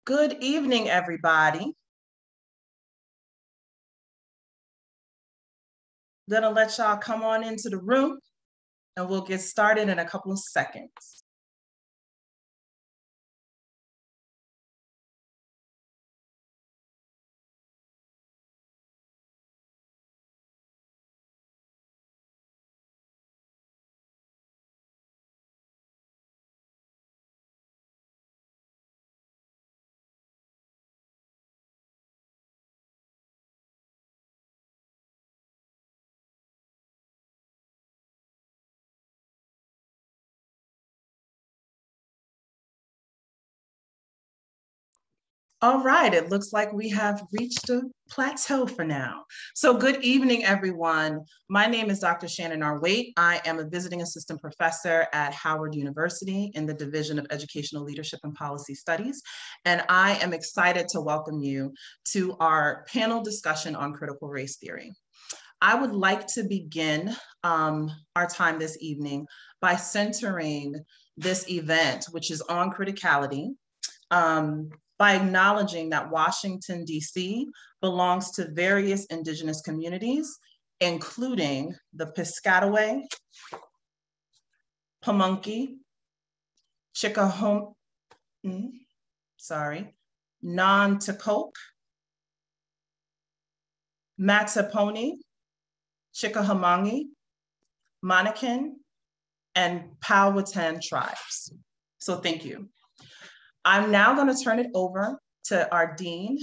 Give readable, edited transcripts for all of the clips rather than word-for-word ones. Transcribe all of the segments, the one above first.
Good evening, everybody. Gonna let y'all come on into the room and we'll get started in a couple of seconds. All right, it looks like we have reached a plateau for now. So good evening, everyone. My name is Dr. Shannon R. I am a visiting assistant professor at Howard University in the Division of Educational Leadership and Policy Studies. And I am excited to welcome you to our panel discussion on critical race theory. I would like to begin our time this evening by centering this event, which is on criticality, by acknowledging that Washington, D.C. belongs to various indigenous communities, including the Piscataway, Pamunkey, Nanticoke, Mattaponi, Chickahomingo, Monacan, and Powhatan tribes. So thank you. I'm now going to turn it over to our dean,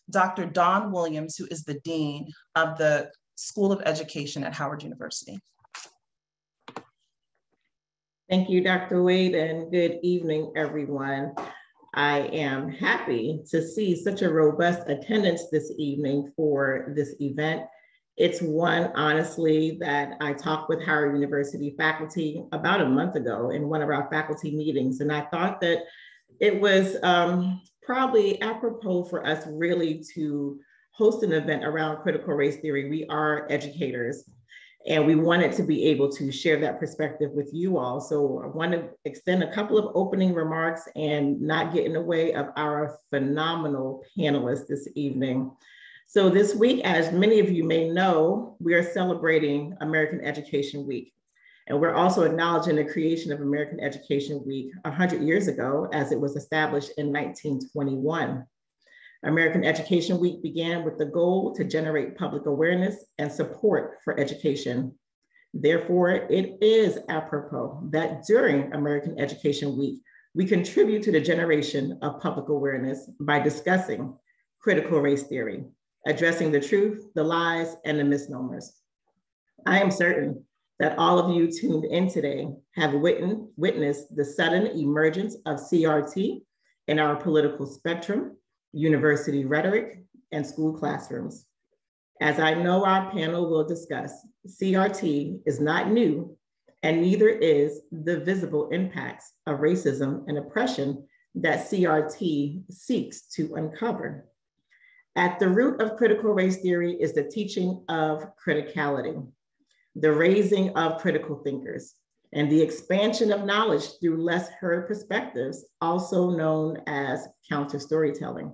Dr. Dawn Williams, who is the dean of the School of Education at Howard University. Thank you, Dr. Wade, and good evening, everyone. I am happy to see such a robust attendance this evening for this event. It's one, honestly, that I talked with Howard University faculty about a month ago in one of our faculty meetings, and I thought that it was probably apropos for us really to host an event around critical race theory. We are educators, and we wanted to be able to share that perspective with you all. So I want to extend a couple of opening remarks and not get in the way of our phenomenal panelists this evening. So this week, as many of you may know, we are celebrating American Education Week. And we're also acknowledging the creation of American Education Week 100 years ago, as it was established in 1921. American Education Week began with the goal to generate public awareness and support for education. Therefore, it is apropos that during American Education Week, we contribute to the generation of public awareness by discussing critical race theory, addressing the truth, the lies, and the misnomers. I am certain that all of you tuned in today have witnessed the sudden emergence of CRT in our political spectrum, university rhetoric, and school classrooms. As I know our panel will discuss, CRT is not new, and neither is the visible impacts of racism and oppression that CRT seeks to uncover. At the root of critical race theory is the teaching of criticality, the raising of critical thinkers, and the expansion of knowledge through less heard perspectives, also known as counter storytelling.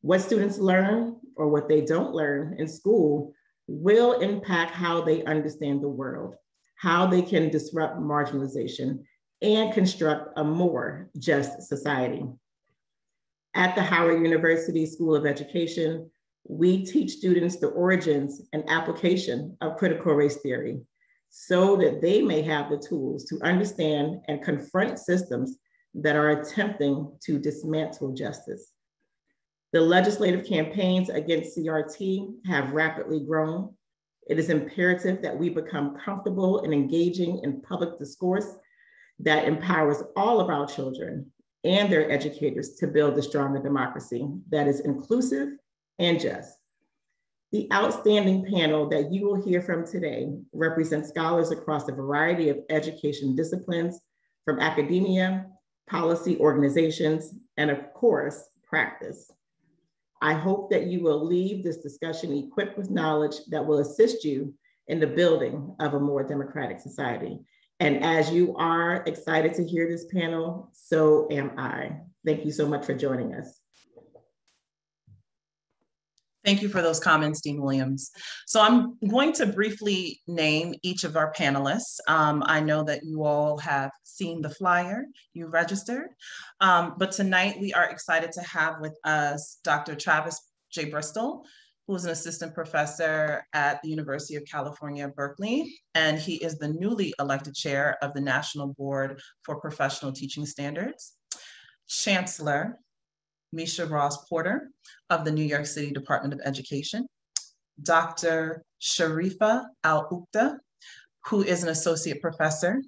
What students learn or what they don't learn in school will impact how they understand the world, how they can disrupt marginalization, and construct a more just society. At the Howard University School of Education, we teach students the origins and application of critical race theory so that they may have the tools to understand and confront systems that are attempting to dismantle justice. The legislative campaigns against CRT have rapidly grown. It is imperative that we become comfortable in engaging in public discourse that empowers all of our children and their educators to build a stronger democracy that is inclusive and just. The outstanding panel that you will hear from today represents scholars across a variety of education disciplines, from academia, policy organizations, and of course, practice. I hope that you will leave this discussion equipped with knowledge that will assist you in the building of a more democratic society. And as you are excited to hear this panel, so am I. Thank you so much for joining us. Thank you for those comments, Dean Williams. So I'm going to briefly name each of our panelists. I know that you all have seen the flyer, you registered, but tonight we are excited to have with us Dr. Travis J. Bristol, who is an assistant professor at the University of California, Berkeley, and he is the newly elected chair of the National Board for Professional Teaching Standards. Chancellor Misha Ross Porter of the New York City Department of Education, Dr. Sharifa Al-Uqda, who is an associate professor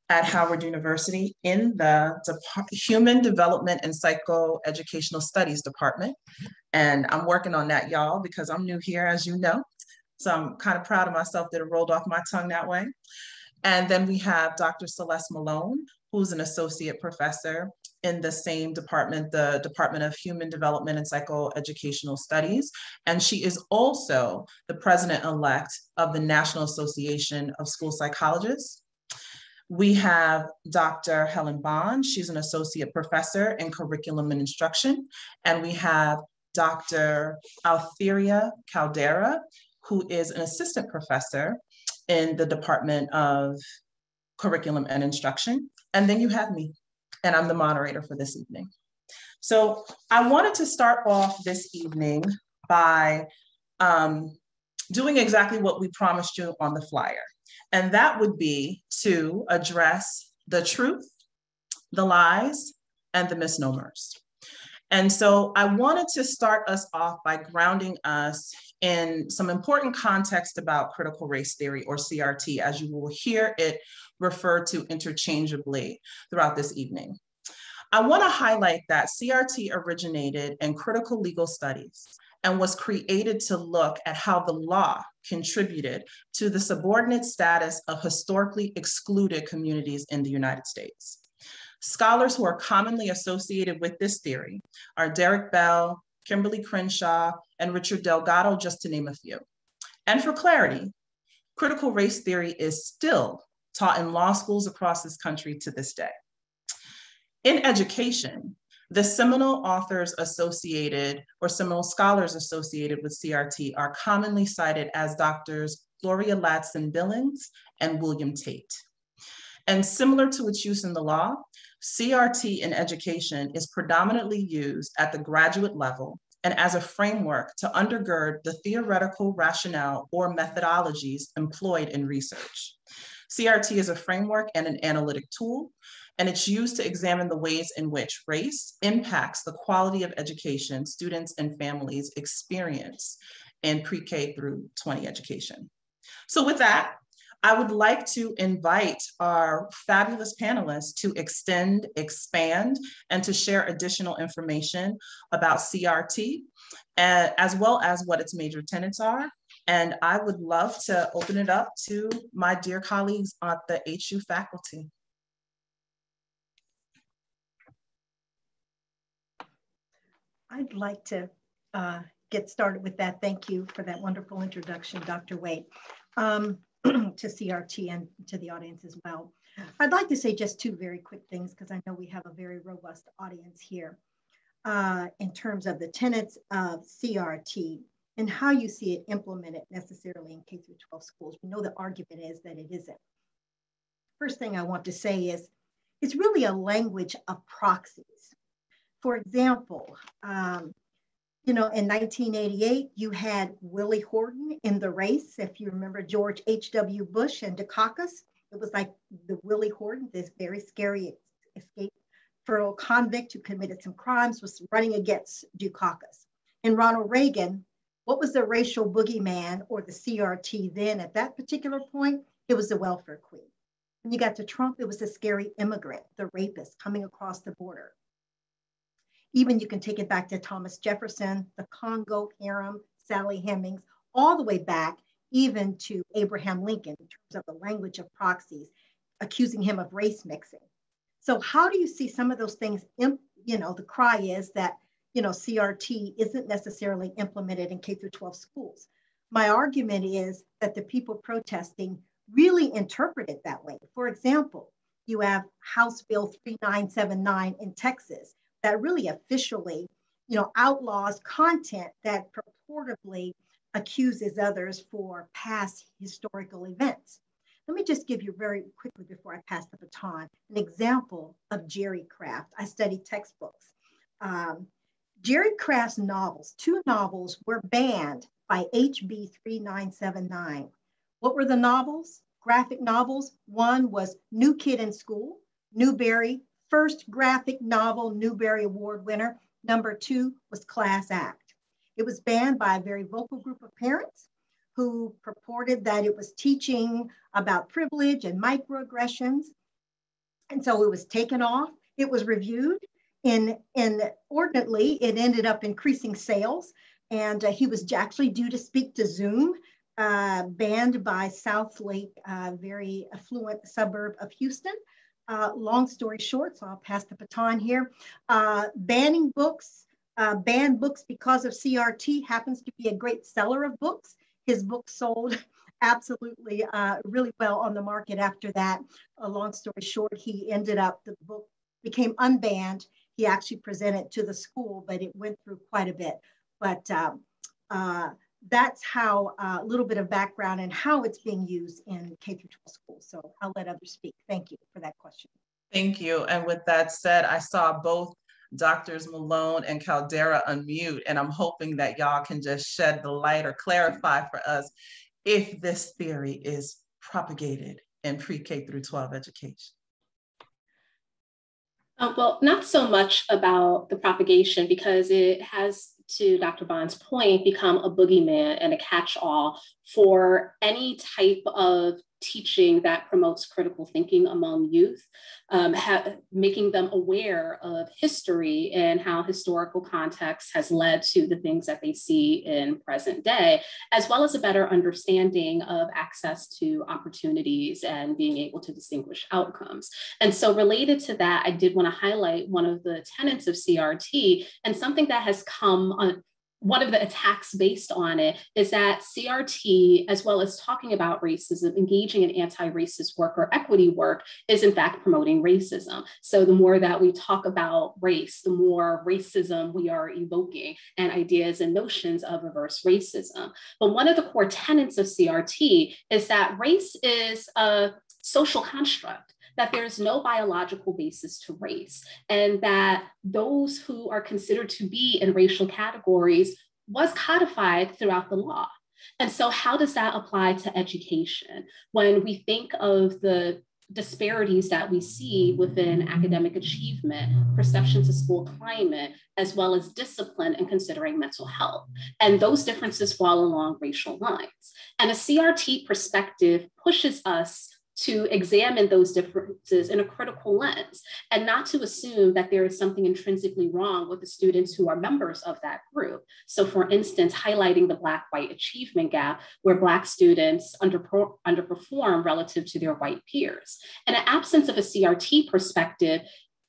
at Howard University in the Human Development and Psychoeducational Studies Department. And I'm working on that, y'all, because I'm new here, as you know. So I'm kind of proud of myself that it rolled off my tongue that way. And then we have Dr. Celeste Malone, who's an associate professor in the same department, the Department of Human Development and Psychoeducational Studies. And she is also the president-elect of the National Association of School Psychologists. We have Dr. Helen Bond. She's an associate professor in curriculum and instruction. And we have Dr. Altheria Caldera, who is an assistant professor in the Department of Curriculum and Instruction. And then you have me, and I'm the moderator for this evening. So I wanted to start off this evening by doing exactly what we promised you on the flyer. And that would be to address the truth, the lies, and the misnomers. And so I wanted to start us off by grounding us in some important context about critical race theory, or CRT, as you will hear it referred to interchangeably throughout this evening. I want to highlight that CRT originated in critical legal studies and was created to look at how the law contributed to the subordinate status of historically excluded communities in the United States. Scholars who are commonly associated with this theory are Derek Bell, Kimberly Crenshaw, and Richard Delgado, just to name a few. And for clarity, critical race theory is still taught in law schools across this country to this day. In education, the seminal authors associated, or seminal scholars associated with CRT are commonly cited as Doctors Gloria Ladson Billings and William Tate. And similar to its use in the law, CRT in education is predominantly used at the graduate level and as a framework to undergird the theoretical rationale or methodologies employed in research. CRT is a framework and an analytic tool, and it's used to examine the ways in which race impacts the quality of education students and families experience in pre-K through 20 education. So with that, I would like to invite our fabulous panelists to extend, expand, and to share additional information about CRT, as well as what its major tenets are. And I would love to open it up to my dear colleagues at the HU faculty. I'd like to get started with that. Thank you for that wonderful introduction, Dr. Wade. To CRT and to the audience as well. I'd like to say just two very quick things because I know we have a very robust audience here in terms of the tenets of CRT and how you see it implemented necessarily in K through 12 schools. We know the argument is that it isn't. First thing I want to say is it's really a language of proxies. For example, you know, in 1988, you had Willie Horton in the race. If you remember George H.W. Bush and Dukakis, it was like the Willie Horton, this very scary escaped federal convict who committed some crimes, was running against Dukakis. And Ronald Reagan, what was the racial boogeyman or the CRT then at that particular point? It was the welfare queen. When you got to Trump, it was the scary immigrant, the rapist coming across the border. Even you can take it back to Thomas Jefferson, the Congo Harem, Sally Hemings, all the way back even to Abraham Lincoln in terms of the language of proxies, accusing him of race mixing. So how do you see some of those things? You know, the cry is that, you know, CRT isn't necessarily implemented in K through 12 schools. My argument is that the people protesting really interpret it that way. For example, you have House Bill 3979 in Texas that really officially, you know, outlaws content that purportedly accuses others for past historical events. Let me just give you very quickly before I pass the baton, an example of Jerry Craft. I studied textbooks. Jerry Craft's novels, 2 novels were banned by HB 3979. What were the novels? Graphic novels. One was New Kid in School, Newbery, first graphic novel Newbery Award winner. Number 2 was Class Act. It was banned by a very vocal group of parents who purported that it was teaching about privilege and microaggressions. And so it was taken off. It was reviewed. Inordinately, it ended up increasing sales. And he was actually due to speak to Zoom, banned by South Lake, very affluent suburb of Houston. Long story short, so I'll pass the baton here. Banning books, banned books because of CRT, happens to be a great seller of books. His book sold absolutely really well on the market after that. A long story short, he ended up, the book became unbanned. He actually presented to the school, but it went through quite a bit. But that's how a little bit of background and how it's being used in K through 12 schools. So I'll let others speak. Thank you for that question. Thank you. And with that said, I saw both Doctors Malone and Caldera unmute, and I'm hoping that y'all can just shed the light or clarify for us if this theory is propagated in pre-K through 12 education. Well, not so much about the propagation, because it has, to Dr. Bond's point, become a boogeyman and a catch-all for any type of teaching that promotes critical thinking among youth, making them aware of history and how historical context has led to the things that they see in present day, as well as a better understanding of access to opportunities and being able to distinguish outcomes. And so related to that, I did want to highlight one of the tenets of CRT, and something that has come on. One of the attacks based on it is that CRT, as well as talking about racism, engaging in anti-racist work or equity work, is in fact promoting racism. So the more that we talk about race, the more racism we are evoking and ideas and notions of reverse racism. But one of the core tenets of CRT is that race is a social construct, that there's no biological basis to race, and that those who are considered to be in racial categories was codified throughout the law. And so how does that apply to education? When we think of the disparities that we see within academic achievement, perceptions of school climate, as well as discipline and considering mental health. And those differences fall along racial lines. And a CRT perspective pushes us to examine those differences in a critical lens, and not to assume that there is something intrinsically wrong with the students who are members of that group. So for instance, highlighting the Black-white achievement gap, where Black students underperform relative to their white peers. In an absence of a CRT perspective,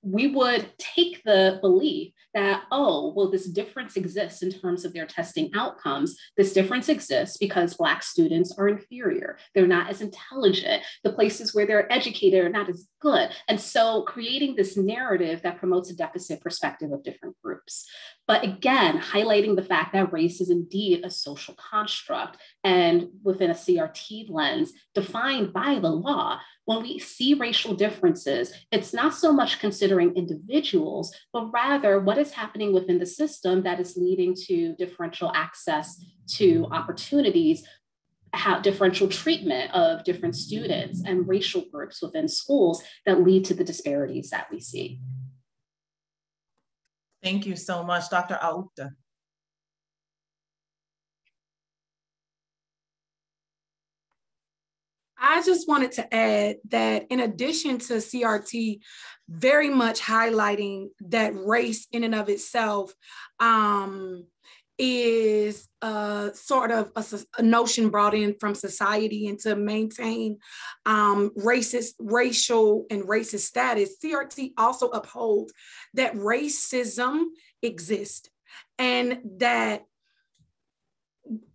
we would take the belief that, oh, well, this difference exists in terms of their testing outcomes. This difference exists because Black students are inferior. They're not as intelligent. The places where they're educated are not as good. And so creating this narrative that promotes a deficit perspective of different groups. But again, highlighting the fact that race is indeed a social construct, and within a CRT lens defined by the law. When we see racial differences, it's not so much considering individuals, but rather what is happening within the system that is leading to differential access to opportunities, how differential treatment of different students and racial groups within schools that lead to the disparities that we see. Thank you so much, Dr. Aupta. I just wanted to add that in addition to CRT very much highlighting that race in and of itself is sort of a notion brought in from society, and to maintain racial and racist status, CRT also upholds that racism exists, and that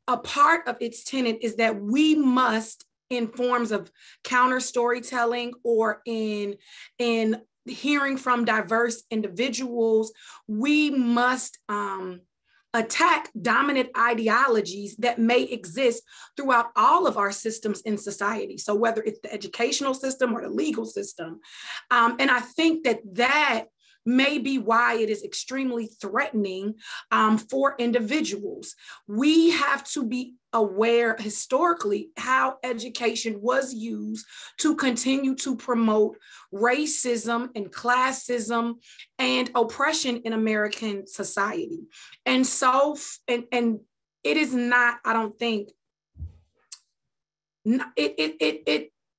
a part of its tenet is that we must, in forms of counter storytelling or in hearing from diverse individuals, we must attack dominant ideologies that may exist throughout all of our systems in society. So whether it's the educational system or the legal system. And I think that may be why it is extremely threatening for individuals. We have to be aware historically how education was used to continue to promote racism and classism and oppression in American society. And so, and it is not, I don't think,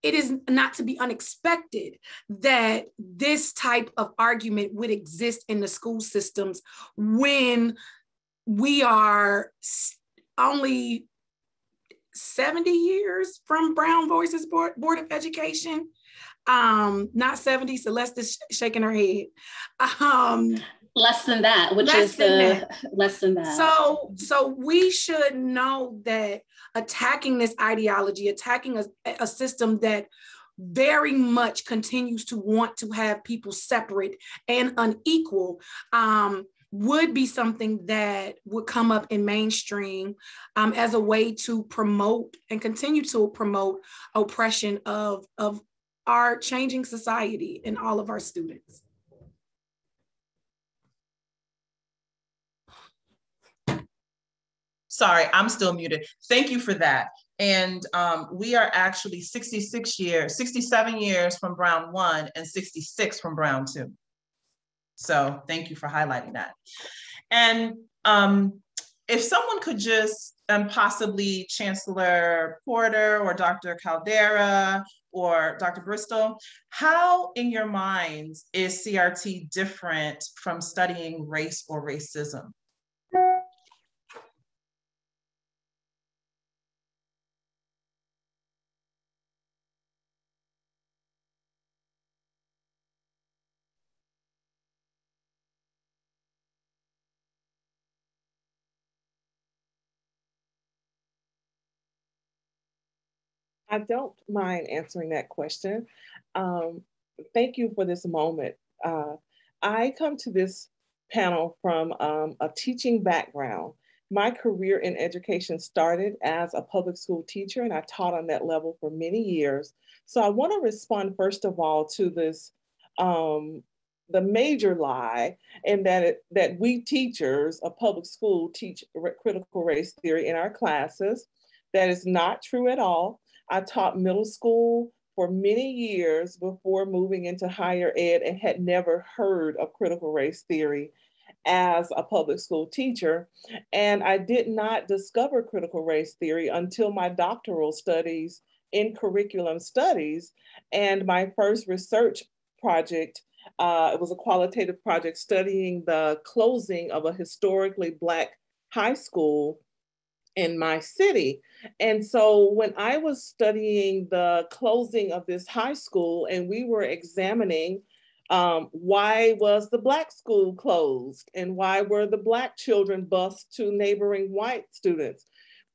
it is not to be unexpected that this type of argument would exist in the school systems when we are only 70 years from Brown Voices Board of Education. Not 70, Celeste's shaking her head. Less than that, which less is than the that. Less than that. So we should know that attacking this ideology, attacking a system that very much continues to want to have people separate and unequal, would be something that would come up in mainstream as a way to promote and continue to promote oppression of our changing society and all of our students. Sorry, I'm still muted. Thank you for that. And we are actually 67 years from Brown 1 and 66 from Brown 2. So thank you for highlighting that. And if someone could just, possibly Chancellor Porter or Dr. Caldera or Dr. Bristol, how in your minds is CRT different from studying race or racism? I don't mind answering that question. Thank you for this moment. I come to this panel from a teaching background. My career in education started as a public school teacher, and I taught on that level for many years. So I want to respond first of all to this, the major lie, and that we teachers of public school teach critical race theory in our classes. That is not true at all. I taught middle school for many years before moving into higher ed and had never heard of critical race theory as a public school teacher. And I did not discover critical race theory until my doctoral studies in curriculum studies. And my first research project, it was a qualitative project studying the closing of a historically Black high school in my city. And so when I was studying the closing of this high school and we were examining why was the Black school closed and why were the Black children bused to neighboring white students,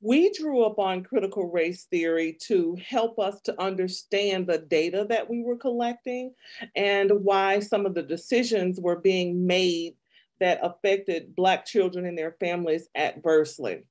we drew upon critical race theory to help us to understand the data that we were collecting and why some of the decisions were being made that affected Black children and their families adversely.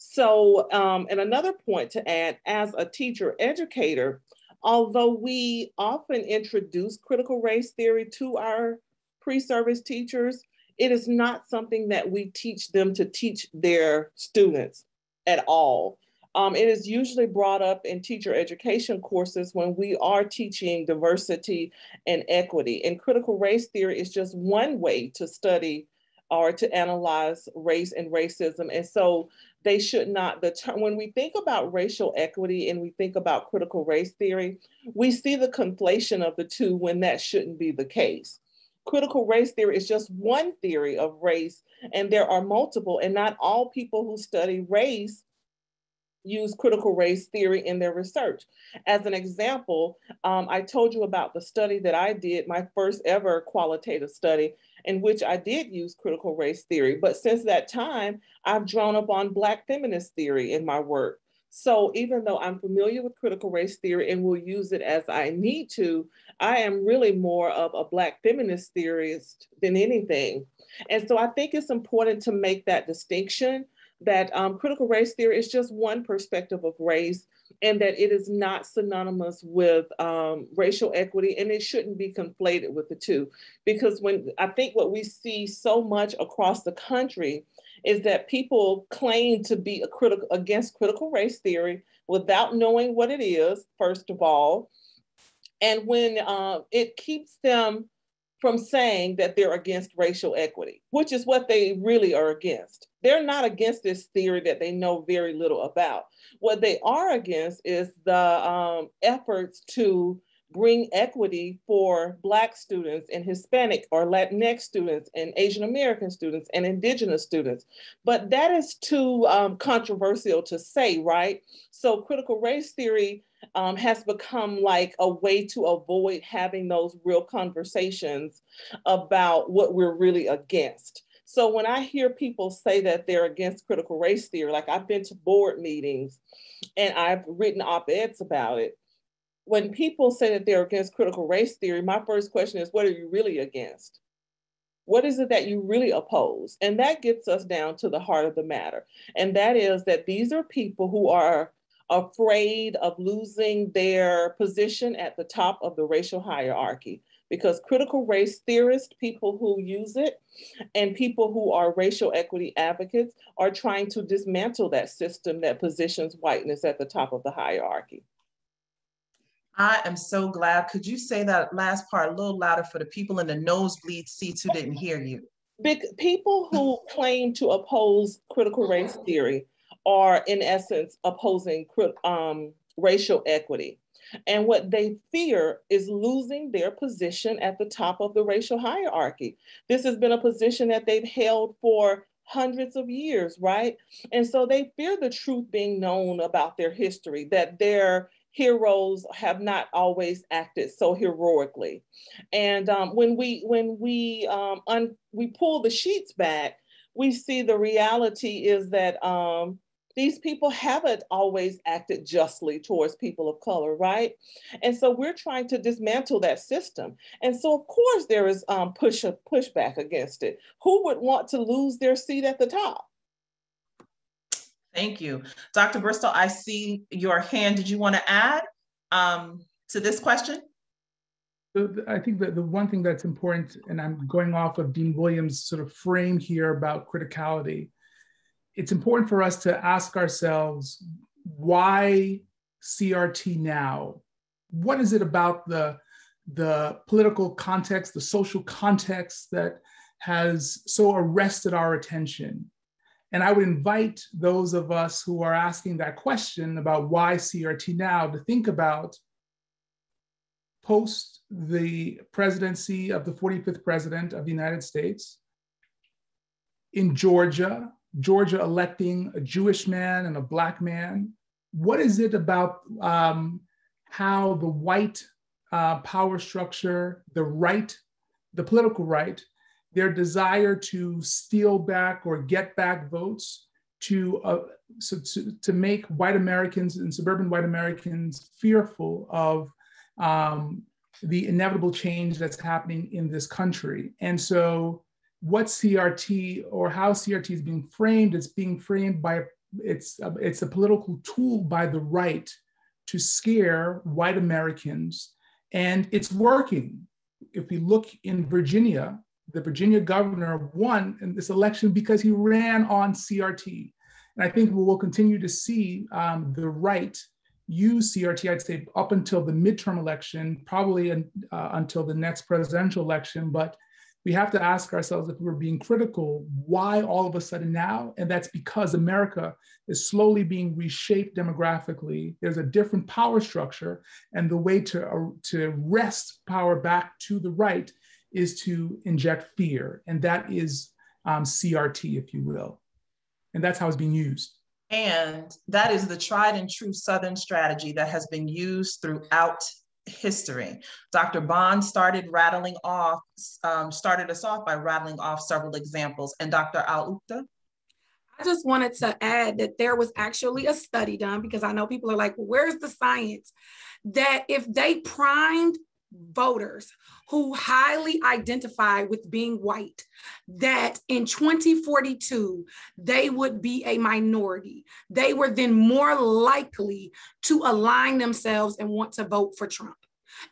So, and another point to add, as a teacher educator, although we often introduce critical race theory to our pre-service teachers, it is not something that we teach them to teach their students at all. It is usually brought up in teacher education courses when we are teaching diversity and equity. And critical race theory is just one way to study or to analyze race and racism. And so they should not, when we think about racial equity and we think about critical race theory, we see the conflation of the two when that shouldn't be the case. Critical race theory is just one theory of race, and there are multiple, and not all people who study race use critical race theory in their research. As an example, I told you about the study that I did, my first ever qualitative study, in which I did use critical race theory. But since that time, I've drawn upon Black feminist theory in my work. So even though I'm familiar with critical race theory and will use it as I need to, I am really more of a Black feminist theorist than anything. And so I think it's important to make that distinction that critical race theory is just one perspective of race, and that it is not synonymous with racial equity, and it shouldn't be conflated with the two. Because when I think what we see so much across the country is that people claim to be against critical race theory without knowing what it is, first of all. And when it keeps them from saying that they're against racial equity, which is what they really are against. They're not against this theory that they know very little about. What they are against is the efforts to bring equity for Black students and Hispanic or Latinx students and Asian American students and Indigenous students. But that is too controversial to say, right? So critical race theory has become like a way to avoid having those real conversations about what we're really against. So when I hear people say that they're against critical race theory, like I've been to board meetings and I've written op-eds about it. When people say that they're against critical race theory, my first question is, what are you really against? What is it that you really oppose? And that gets us down to the heart of the matter. And that is that these are people who are afraid of losing their position at the top of the racial hierarchy, because critical race theorists, people who use it, and people who are racial equity advocates are trying to dismantle that system that positions whiteness at the top of the hierarchy. I am so glad. Could you say that last part a little louder for the people in the nosebleed seats who didn't hear you? People who claim to oppose critical race theory are in essence opposing racial equity. And what they fear is losing their position at the top of the racial hierarchy. This has been a position that they've held for hundreds of years, right? And so they fear the truth being known about their history, that their heroes have not always acted so heroically. And when we pull the sheets back, we see the reality is that these people haven't always acted justly towards people of color, right? And so we're trying to dismantle that system. And so of course there is pushback against it. Who would want to lose their seat at the top? Thank you. Dr. Bristol, I see your hand. Did you want to add to this question? I think that the one thing that's important, and I'm going off of Dean Williams' sort of frame here about criticality, it's important for us to ask ourselves, why CRT now? What is it about the political context, the social context that has so arrested our attention? And I would invite those of us who are asking that question about why CRT now to think about post the presidency of the 45th president of the United States, in Georgia electing a Jewish man and a Black man. What is it about how the white power structure, the right, the political right, their desire to steal back or get back votes to make white Americans and suburban white Americans fearful of the inevitable change that's happening in this country. And so what CRT or how CRT is being framed, it's being framed by, it's a political tool by the right to scare white Americans, and it's working. If we look in Virginia, the Virginia governor won in this election because he ran on CRT. And I think we will continue to see the right use CRT, I'd say, up until the midterm election, probably until the next presidential election. But we have to ask ourselves, if we're being critical, why all of a sudden now? And that's because America is slowly being reshaped demographically. There's a different power structure, and the way to wrest power back to the right is to inject fear. And that is CRT, if you will. And that's how it's being used. And that is the tried and true Southern strategy that has been used throughout history. Dr. Bond started us off by rattling off several examples. And Dr. Al-Uqta? just wanted to add that there was actually a study done, because I know people are like, well, where's the science? That if they primed voters who highly identify with being white, that in 2042, they would be a minority. They were then more likely to align themselves and want to vote for Trump.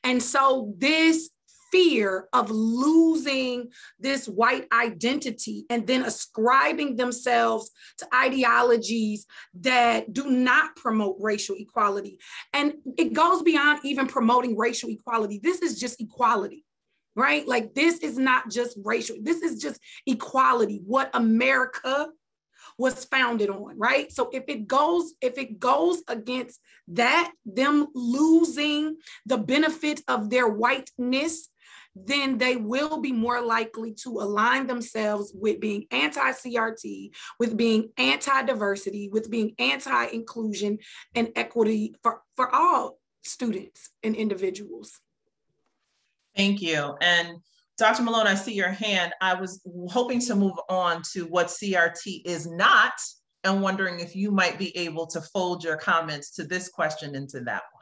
And so this fear of losing this white identity and then ascribing themselves to ideologies that do not promote racial equality. And it goes beyond even promoting racial equality. This is just equality, right? Like, this is not just racial. This is just equality, what America was founded on, right? So if it goes against that, them losing the benefit of their whiteness, then they will be more likely to align themselves with being anti-CRT, with being anti-diversity, with being anti-inclusion and equity for all students and individuals. Thank you. And Dr. Malone, I see your hand. I was hoping to move on to what CRT is not, and wondering if you might be able to fold your comments to this question into that one.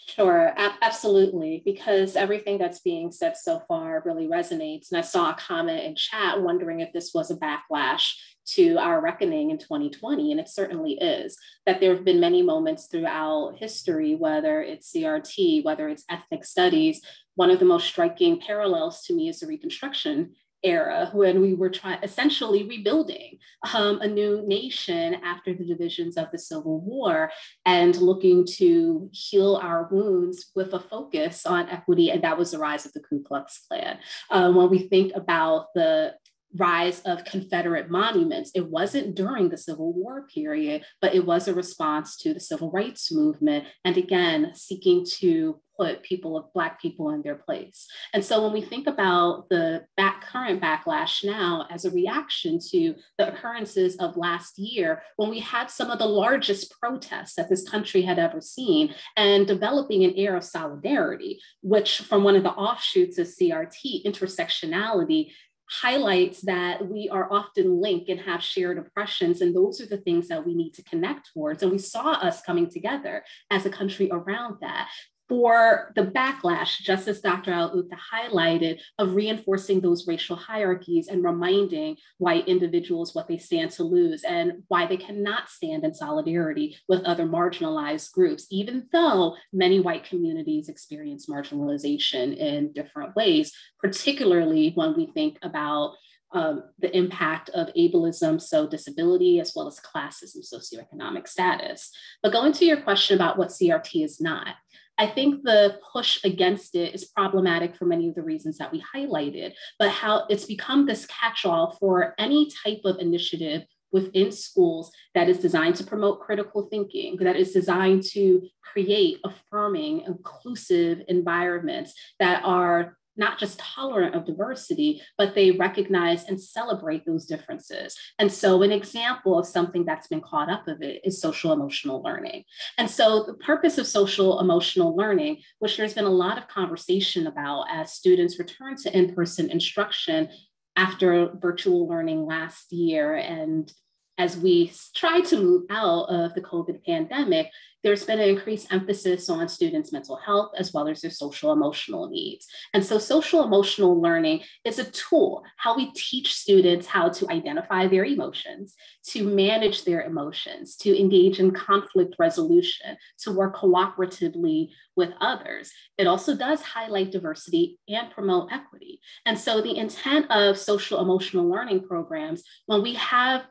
Sure, absolutely, because everything that's being said so far really resonates. And I saw a comment in chat wondering if this was a backlash to our reckoning in 2020, and it certainly is. That there have been many moments throughout history, whether it's CRT, whether it's ethnic studies. One of the most striking parallels to me is the Reconstruction era, when we were essentially rebuilding a new nation after the divisions of the Civil War, and looking to heal our wounds with a focus on equity. And that was the rise of the Ku Klux Klan. When we think about the rise of Confederate monuments, it wasn't during the Civil War period, but it was a response to the Civil Rights Movement. And again, seeking to put Black people in their place. And so when we think about the current backlash now as a reaction to the occurrences of last year, when we had some of the largest protests that this country had ever seen, and developing an air of solidarity, which from one of the offshoots of CRT, intersectionality, highlights that we are often linked and have shared oppressions. And those are the things that we need to connect towards. And we saw us coming together as a country around that. For the backlash, just as Dr. Al-Uta highlighted, of reinforcing those racial hierarchies and reminding white individuals what they stand to lose and why they cannot stand in solidarity with other marginalized groups, even though many white communities experience marginalization in different ways, particularly when we think about the impact of ableism, so disability, as well as classism, socioeconomic status. But going to your question about what CRT is not, I think the push against it is problematic for many of the reasons that we highlighted, but how it's become this catch-all for any type of initiative within schools that is designed to promote critical thinking, that is designed to create affirming, inclusive environments that are not just tolerant of diversity, but they recognize and celebrate those differences. And so an example of something that's been caught up of it is social emotional learning. And so the purpose of social emotional learning, which there's been a lot of conversation about as students return to in-person instruction after virtual learning last year, and as we try to move out of the COVID pandemic, there's been an increased emphasis on students' mental health as well as their social emotional needs. And so social emotional learning is a tool, how we teach students how to identify their emotions, to manage their emotions, to engage in conflict resolution, to work cooperatively with others. It also does highlight diversity and promote equity. And so the intent of social emotional learning programs, when we have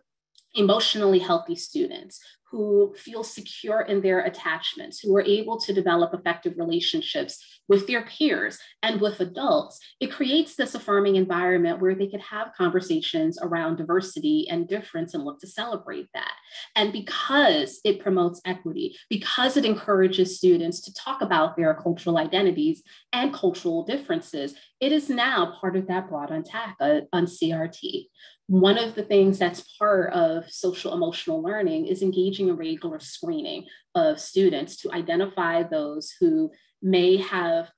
emotionally healthy students who feel secure in their attachments, who are able to develop effective relationships with their peers and with adults, it creates this affirming environment where they could have conversations around diversity and difference and look to celebrate that. And because it promotes equity, because it encourages students to talk about their cultural identities and cultural differences, it is now part of that broad attack on CRT. One of the things that's part of social emotional learning is engaging in regular screening of students to identify those who may have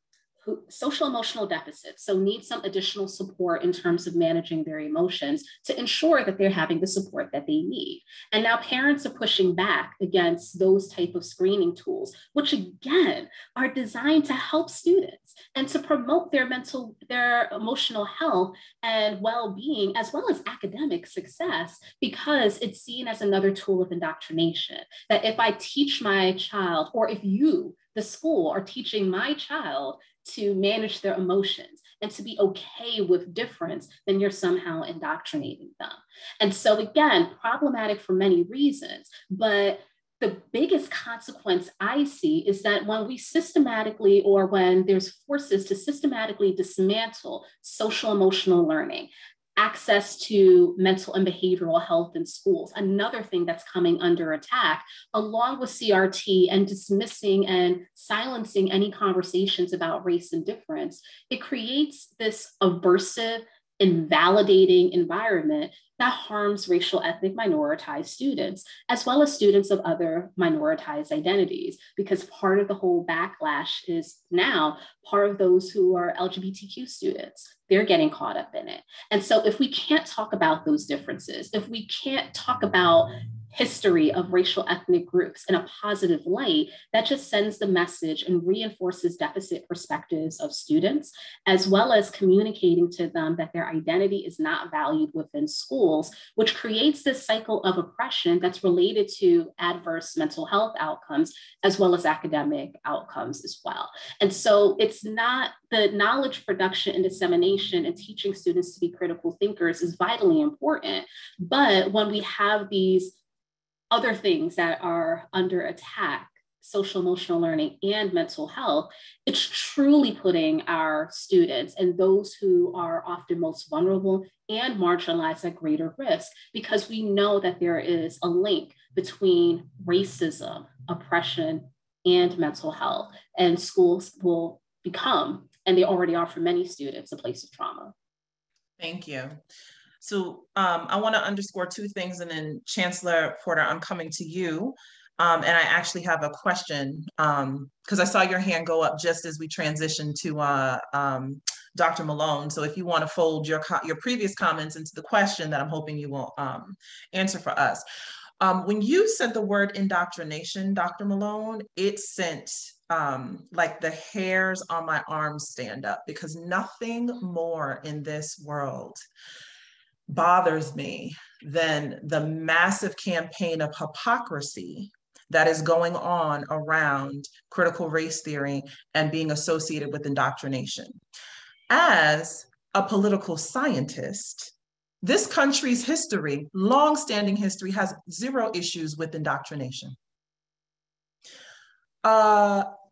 social emotional deficits, so need some additional support in terms of managing their emotions to ensure that they're having the support that they need. And now parents are pushing back against those type of screening tools, which again are designed to help students and to promote their emotional health and well-being, as well as academic success, because it's seen as another tool of indoctrination. That if I teach my child, or if you, the school, are teaching my child to manage their emotions and to be okay with difference, then you're somehow indoctrinating them. And so again, problematic for many reasons, but the biggest consequence I see is that when we systematically, or when there's forces to systematically dismantle social emotional learning, access to mental and behavioral health in schools, another thing that's coming under attack, along with CRT, and dismissing and silencing any conversations about race and difference, it creates this aversive, invalidating environment that harms racial, ethnic, minoritized students, as well as students of other minoritized identities, because part of the whole backlash is now part of those who are LGBTQ students. They're getting caught up in it. And so if we can't talk about those differences, if we can't talk about history of racial ethnic groups in a positive light, that just sends the message and reinforces deficit perspectives of students, as well as communicating to them that their identity is not valued within schools, which creates this cycle of oppression that's related to adverse mental health outcomes, as well as academic outcomes as well. And so it's not, the knowledge production and dissemination and teaching students to be critical thinkers is vitally important. But when we have these other things that are under attack, social emotional learning and mental health, it's truly putting our students and those who are often most vulnerable and marginalized at greater risk, because we know that there is a link between racism, oppression, and mental health. And schools will become, and they already are for many students, a place of trauma. Thank you. So I want to underscore two things, and then Chancellor Porter, I'm coming to you. And I actually have a question, because I saw your hand go up just as we transitioned to Dr. Malone. So if you want to fold your previous comments into the question that I'm hoping you will answer for us. When you said the word indoctrination, Dr. Malone, it sent like the hairs on my arms stand up, because nothing more in this world bothers me than the massive campaign of hypocrisy that is going on around critical race theory and being associated with indoctrination. As a political scientist, this country's history, long-standing history, has zero issues with indoctrination.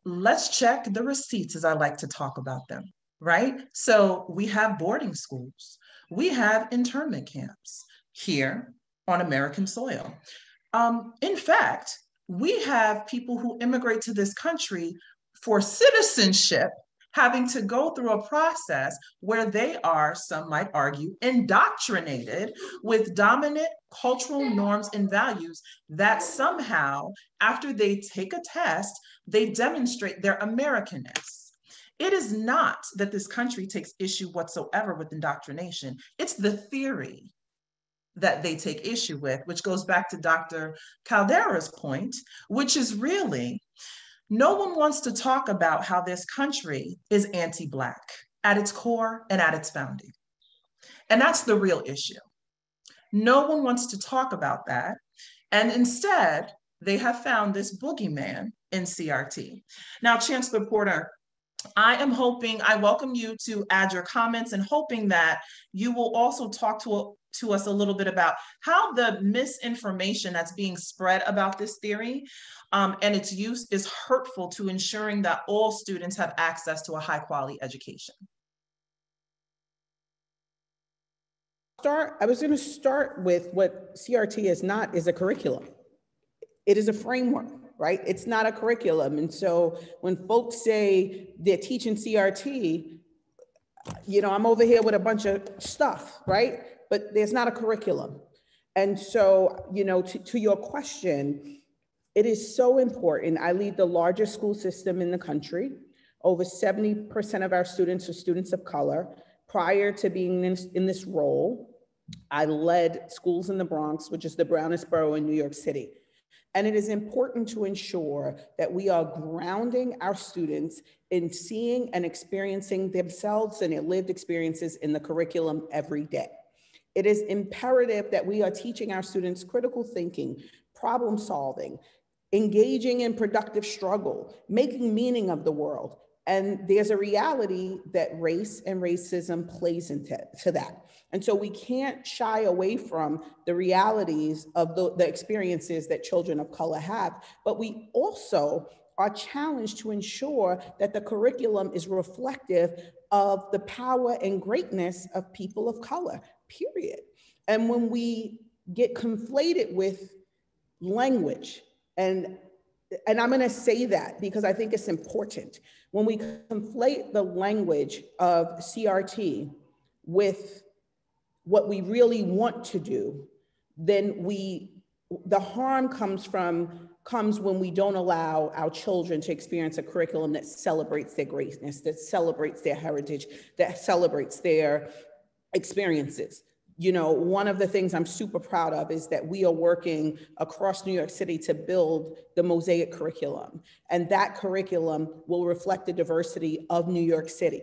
Let's check the receipts, as I like to talk about them, right? So we have boarding schools. We have internment camps here on American soil. In fact, we have people who immigrate to this country for citizenship having to go through a process where they are, some might argue, indoctrinated with dominant cultural norms and values that somehow, after they take a test, they demonstrate their Americanness. It is not that this country takes issue whatsoever with indoctrination. It's the theory that they take issue with, which goes back to Dr. Caldera's point, which is really, no one wants to talk about how this country is anti-Black at its core and at its founding. And that's the real issue. No one wants to talk about that. And instead, they have found this boogeyman in CRT. Now, Chancellor Porter, I am hoping, I welcome you to add your comments, and hoping that you will also talk to us a little bit about how the misinformation that's being spread about this theory and its use is hurtful to ensuring that all students have access to a high quality education. I was going to start with what CRT is not, is a curriculum. It is a framework, right? It's not a curriculum. And so when folks say they're teaching CRT, you know, I'm over here with a bunch of stuff, right? But there's not a curriculum. And so, you know, to your question, it is so important. I lead the largest school system in the country. Over 70% of our students are students of color. Prior to being in this role, I led schools in the Bronx, which is the brownest borough in New York City. And it is important to ensure that we are grounding our students in seeing and experiencing themselves and their lived experiences in the curriculum every day. It is imperative that we are teaching our students critical thinking, problem solving, engaging in productive struggle, making meaning of the world. And there's a reality that race and racism plays into that. And so we can't shy away from the realities of the experiences that children of color have, but we also are challenged to ensure that the curriculum is reflective of the power and greatness of people of color, period. And when we get conflated with language, and I'm going to say that because I think it's important. When we conflate the language of CRT with what we really want to do, then the harm comes when we don't allow our children to experience a curriculum that celebrates their greatness, that celebrates their heritage, that celebrates their experiences. You know, one of the things I'm super proud of is that we are working across New York City to build the Mosaic curriculum. And that curriculum will reflect the diversity of New York City,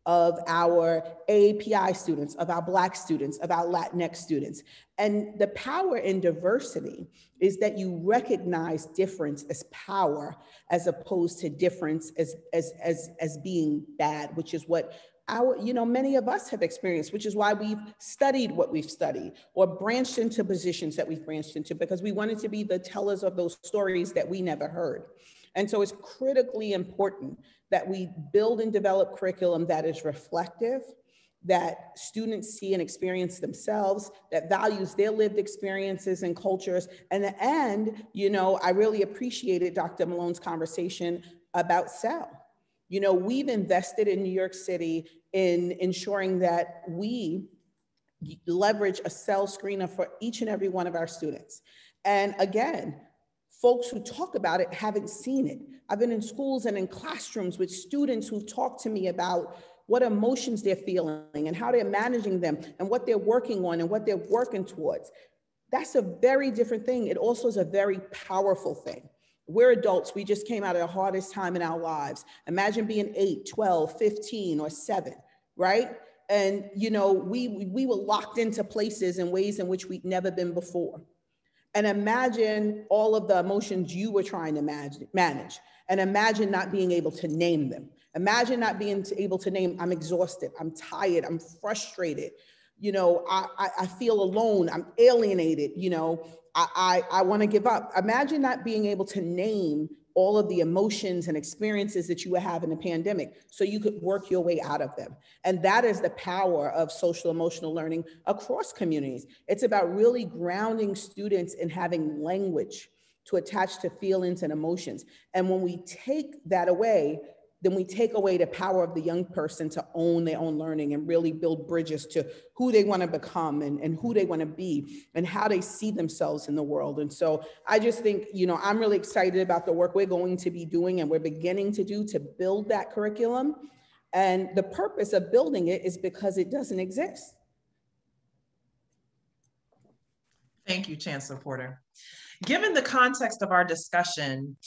of our AAPI students, of our Black students, of our Latinx students. And the power in diversity is that you recognize difference as power, as opposed to difference as being bad, which is what many of us have experienced, which is why we've studied what we've studied or branched into positions that we've branched into, because we wanted to be the tellers of those stories that we never heard. And so it's critically important that we build and develop curriculum that is reflective, that students see and experience themselves, that values their lived experiences and cultures. And I really appreciated Dr. Malone's conversation about SEL. You know, we've invested in New York City in ensuring that we leverage a SEL screener for each and every one of our students. And again, folks who talk about it haven't seen it. I've been in schools and in classrooms with students who've talked to me about what emotions they're feeling and how they're managing them and what they're working on and what they're working towards. That's a very different thing. It also is a very powerful thing. We're adults. We just came out of the hardest time in our lives. Imagine being 8, 12, 15, or 7, right? And, we were locked into places in ways in which we'd never been before. And imagine all of the emotions you were trying to manage. And imagine not being able to name them. Imagine not being able to name, I'm exhausted, I'm tired, I'm frustrated. I feel alone, I'm alienated, I want to give up. Imagine not being able to name all of the emotions and experiences that you would have in the pandemic so you could work your way out of them. And that is the power of social emotional learning across communities. It's about really grounding students in having language to attach to feelings and emotions. And when we take that away, then we take away the power of the young person to own their own learning and really build bridges to who they want to become and who they want to be and how they see themselves in the world. And so I just think, I'm really excited about the work we're going to be doing and we're beginning to do to build that curriculum. And the purpose of building it is because it doesn't exist. Thank you, Chancellor Porter. Given the context of our discussion,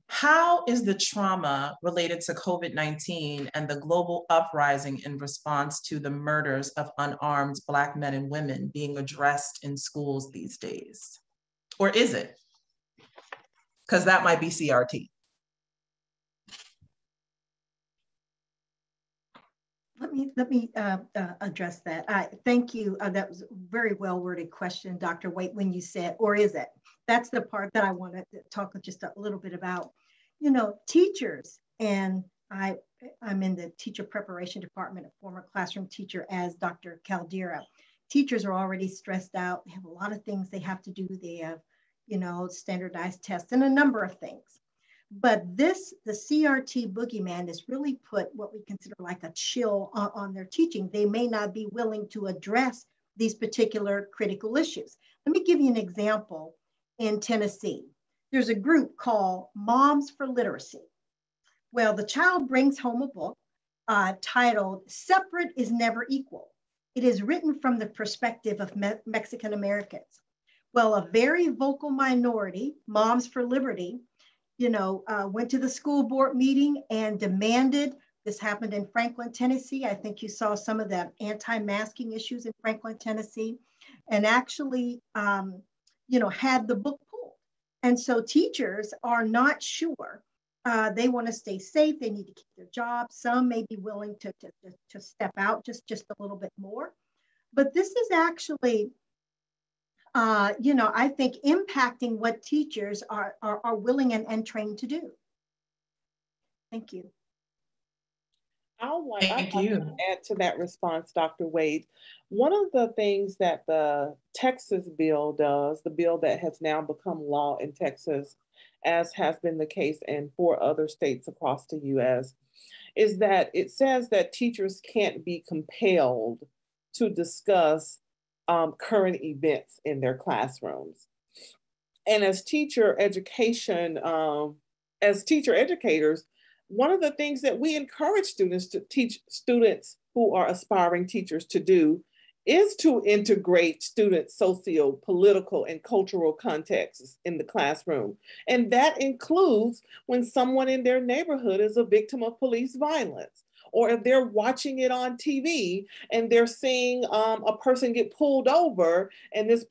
how is the trauma related to COVID-19 and the global uprising in response to the murders of unarmed Black men and women being addressed in schools these days? Or is it? Because that might be CRT. Let me address that. Thank you. That was a very well worded question, Dr. Waite, when you said, or is it? That's the part that I want to talk just a little bit about. Teachers, and I'm in the teacher preparation department, a former classroom teacher as Dr. Caldera. Teachers are already stressed out. They have a lot of things they have to do. They have, standardized tests and a number of things. But the CRT boogeyman has really put what we consider like a chill on their teaching. They may not be willing to address these particular critical issues. Let me give you an example. In Tennessee, there's a group called Moms for Literacy. Well, the child brings home a book titled Separate is Never Equal. It is written from the perspective of Mexican Americans. Well, a very vocal minority, Moms for Liberty, went to the school board meeting and demanded, this happened in Franklin, Tennessee. I think you saw some of the anti-masking issues in Franklin, Tennessee, and actually, had the book pulled. And so teachers are not sure. They want to stay safe. They need to keep their jobs. Some may be willing to step out just a little bit more. But this is actually, I think impacting what teachers are willing and trained to do. Thank you. I'd like to add to that response, Dr. Wade. One of the things that the Texas bill does, the bill that has now become law in Texas, as has been the case in 4 other states across the US, is that it says that teachers can't be compelled to discuss current events in their classrooms. And as teacher educators, one of the things that we encourage students to teach students who are aspiring teachers to do is to integrate students' socio-political and cultural contexts in the classroom. And that includes when someone in their neighborhood is a victim of police violence, or if they're watching it on TV and they're seeing a person get pulled over and this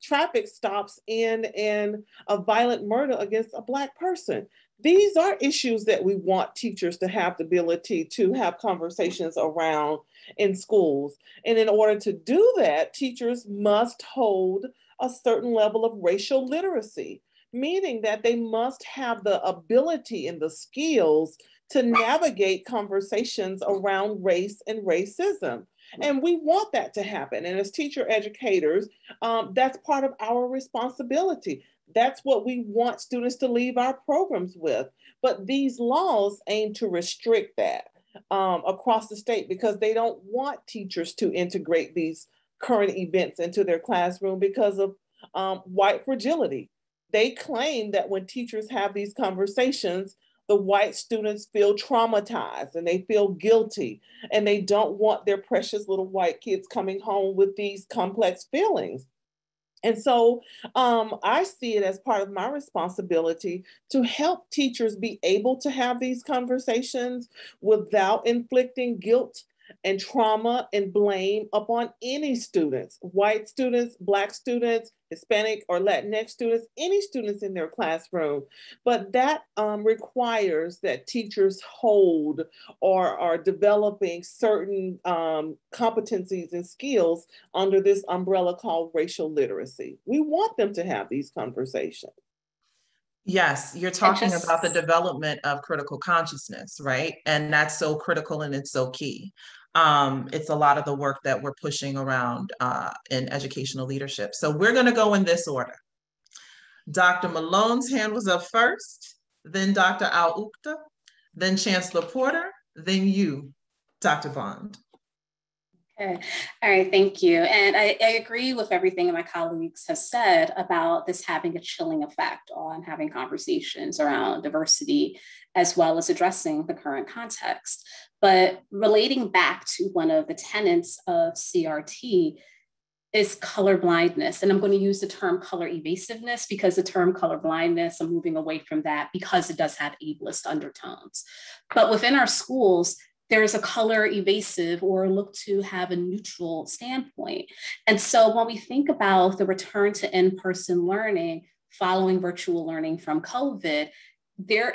traffic stops in a violent murder against a Black person. These are issues that we want teachers to have the ability to have conversations around in schools. And in order to do that, teachers must hold a certain level of racial literacy, meaning that they must have the ability and the skills to navigate conversations around race and racism. And we want that to happen. And as teacher educators, that's part of our responsibility. That's what we want students to leave our programs with. But these laws aim to restrict that across the state because they don't want teachers to integrate these current events into their classroom because of white fragility. They claim that when teachers have these conversations, the white students feel traumatized and they feel guilty and they don't want their precious little white kids coming home with these complex feelings. And so I see it as part of my responsibility to help teachers be able to have these conversations without inflicting guilt and trauma and blame upon any students, white students, Black students, Hispanic or Latinx students, any students in their classroom. But that requires that teachers hold or are developing certain competencies and skills under this umbrella called racial literacy. We want them to have these conversations. Yes, you're talking about the development of critical consciousness, right? And that's so critical and it's so key. It's a lot of the work that we're pushing around in educational leadership. So we're going to go in this order. Dr. Malone's hand was up first, then Dr. Al-Ukta, then Chancellor Porter, then you, Dr. Bond. Okay. All right, thank you. And I agree with everything my colleagues have said about this having a chilling effect on having conversations around diversity, as well as addressing the current context. But relating back to one of the tenets of CRT is colorblindness. And I'm going to use the term color evasiveness because the term colorblindness, I'm moving away from that because it does have ableist undertones. But within our schools, there is a color evasive or look to have a neutral standpoint. And so when we think about the return to in-person learning following virtual learning from COVID, there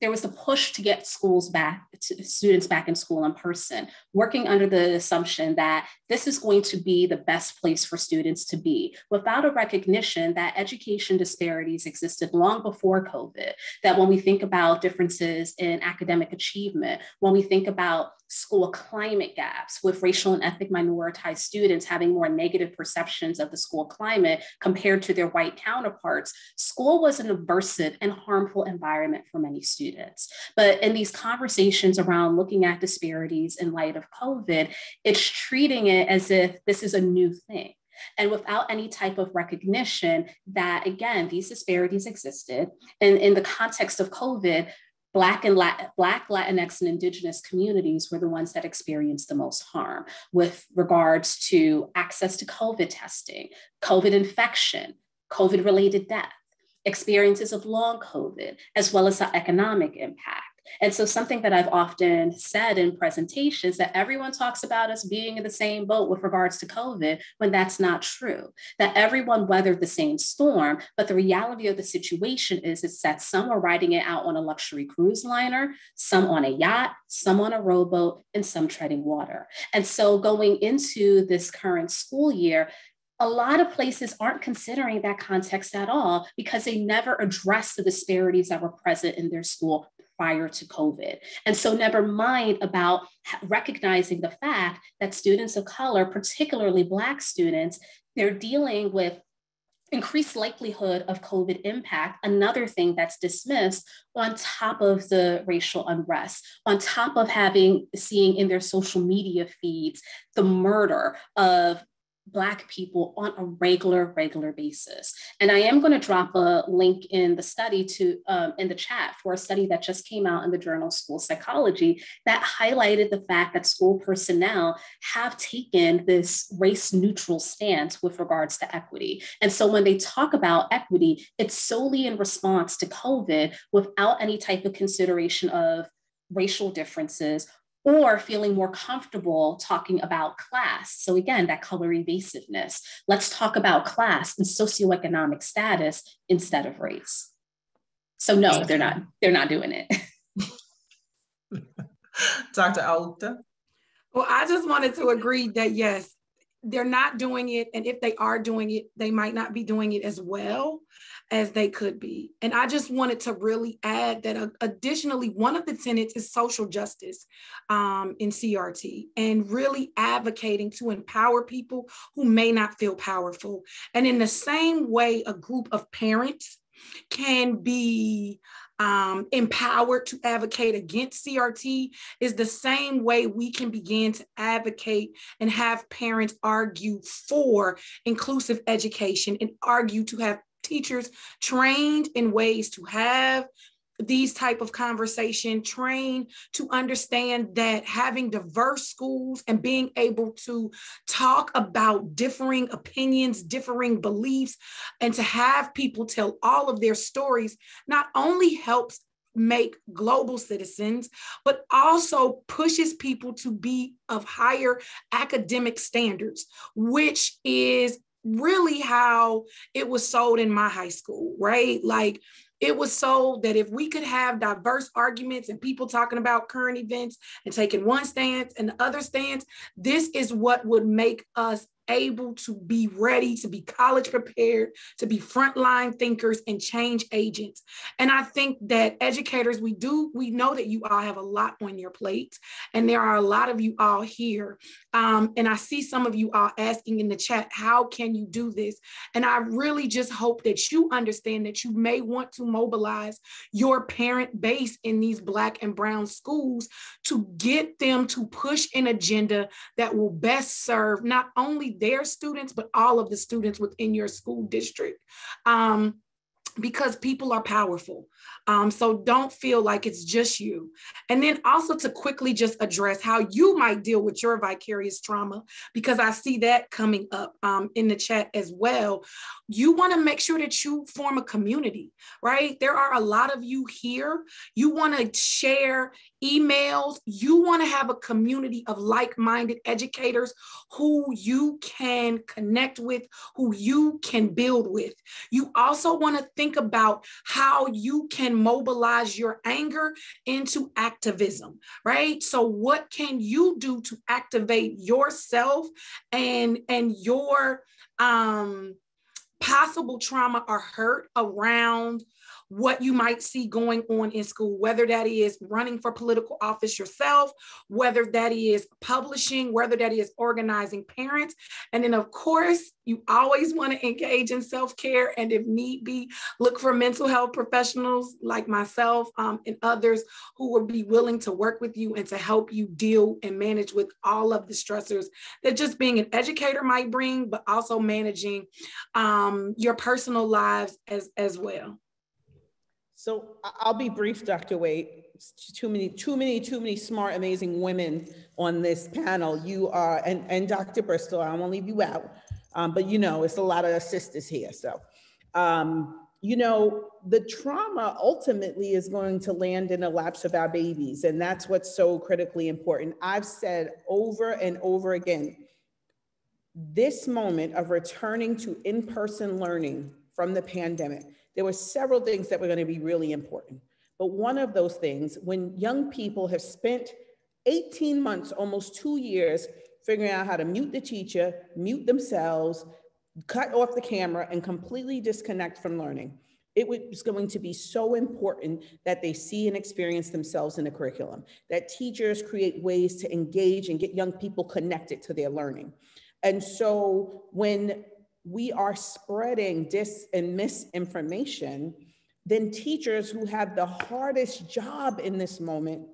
was a push to get students back in school in person, working under the assumption that this is going to be the best place for students to be, without a recognition that education disparities existed long before COVID, that when we think about differences in academic achievement, when we think about school climate gaps with racial and ethnic minoritized students having more negative perceptions of the school climate compared to their white counterparts, school was an aversive and harmful environment for many students. But in these conversations around looking at disparities in light of COVID, it's treating it as if this is a new thing. And without any type of recognition that, again, these disparities existed. And in the context of COVID, Black, Latinx, and Indigenous communities were the ones that experienced the most harm with regards to access to COVID testing, COVID infection, COVID-related death, experiences of long COVID, as well as the economic impact. And so something that I've often said in presentations that everyone talks about us being in the same boat with regards to COVID, when that's not true, that everyone weathered the same storm, but the reality of the situation is that some are riding it out on a luxury cruise liner, some on a yacht, some on a rowboat, and some treading water. And so going into this current school year, a lot of places aren't considering that context at all because they never addressed the disparities that were present in their school prior to COVID. And so never mind about recognizing the fact that students of color, particularly Black students, they're dealing with increased likelihood of COVID impact, another thing that's dismissed on top of the racial unrest, on top of seeing in their social media feeds the murder of Black people on a regular basis. And I am going to drop a link in the study in the chat for a study that just came out in the journal School Psychology that highlighted the fact that school personnel have taken this race neutral stance with regards to equity. And so when they talk about equity, it's solely in response to COVID without any type of consideration of racial differences or feeling more comfortable talking about class. So again, that color evasiveness. Let's talk about class and socioeconomic status instead of race. So no, they're not doing it. Dr. Aukta? Well, I just wanted to agree that yes, they're not doing it. And if they are doing it, they might not be doing it as well as they could be. And I just wanted to really add that additionally, one of the tenets is social justice in CRT and really advocating to empower people who may not feel powerful. And in the same way, a group of parents can be empowered to advocate against CRT is the same way we can begin to advocate and have parents argue for inclusive education and argue to have teachers trained in ways to have these type of conversation, trained to understand that having diverse schools and being able to talk about differing opinions, differing beliefs, and to have people tell all of their stories not only helps make global citizens, but also pushes people to be of higher academic standards, which is really how it was sold in my high school, right? Like, it was sold that if we could have diverse arguments and people talking about current events and taking one stance and the other stance, this is what would make us able to be ready, to be college prepared, to be frontline thinkers and change agents. And I think that educators, we know that you all have a lot on your plate, and there are a lot of you all here. And I see some of you all asking in the chat, how can you do this? And I really just hope that you understand that you may want to mobilize your parent base in these Black and brown schools to get them to push an agenda that will best serve not only their students, but all of the students within your school district. Because people are powerful. So don't feel like it's just you. And then also to quickly just address how you might deal with your vicarious trauma, because I see that coming up in the chat as well. You want to make sure that you form a community, right? There are a lot of you here. You want to share emails. You want to have a community of like-minded educators who you can connect with, who you can build with. You also want to think about how you can mobilize your anger into activism, right? So what can you do to activate yourself and your possible trauma or hurt around what you might see going on in school, whether that is running for political office yourself, whether that is publishing, whether that is organizing parents. And then of course, you always want to engage in self-care, and if need be, look for mental health professionals like myself and others who will be willing to work with you and to help you deal and manage with all of the stressors that just being an educator might bring, but also managing your personal lives as well. So I'll be brief, Dr. Wade. Too many smart, amazing women on this panel. You are, and Dr. Bristol, I won't leave you out, but you know, it's a lot of sisters here. So, you know, the trauma ultimately is going to land in the laps of our babies. And that's what's so critically important. I've said over and over again, this moment of returning to in-person learning from the pandemic, there were several things that were going to be really important. But one of those things, when young people have spent 18 months, almost 2 years, figuring out how to mute the teacher, mute themselves, cut off the camera, and completely disconnect from learning, it was going to be so important that they see and experience themselves in the curriculum, that teachers create ways to engage and get young people connected to their learning. And so when we are spreading dis and misinformation, then teachers who have the hardest job in this moment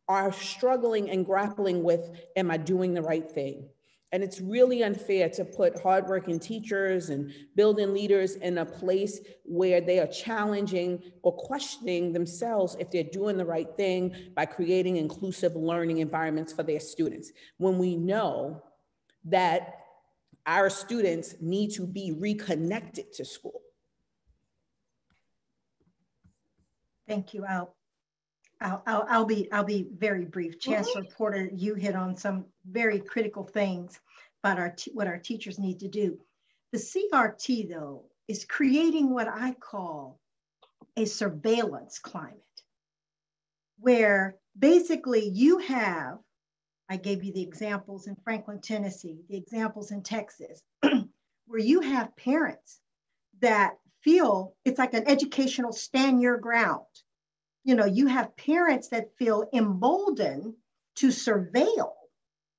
are struggling and grappling with, am I doing the right thing? And it's really unfair to put hardworking teachers and building leaders in a place where they are challenging or questioning themselves if they're doing the right thing by creating inclusive learning environments for their students, when we know that our students need to be reconnected to school. Thank you. I'll be very brief. Chancellor Porter, you hit on some very critical things about what our teachers need to do. The CRT, though, is creating what I call a surveillance climate, where basically you have, I gave you the examples in Franklin, Tennessee, the examples in Texas, where you have parents that feel it's like an educational stand your ground. You know, you have parents that feel emboldened to surveil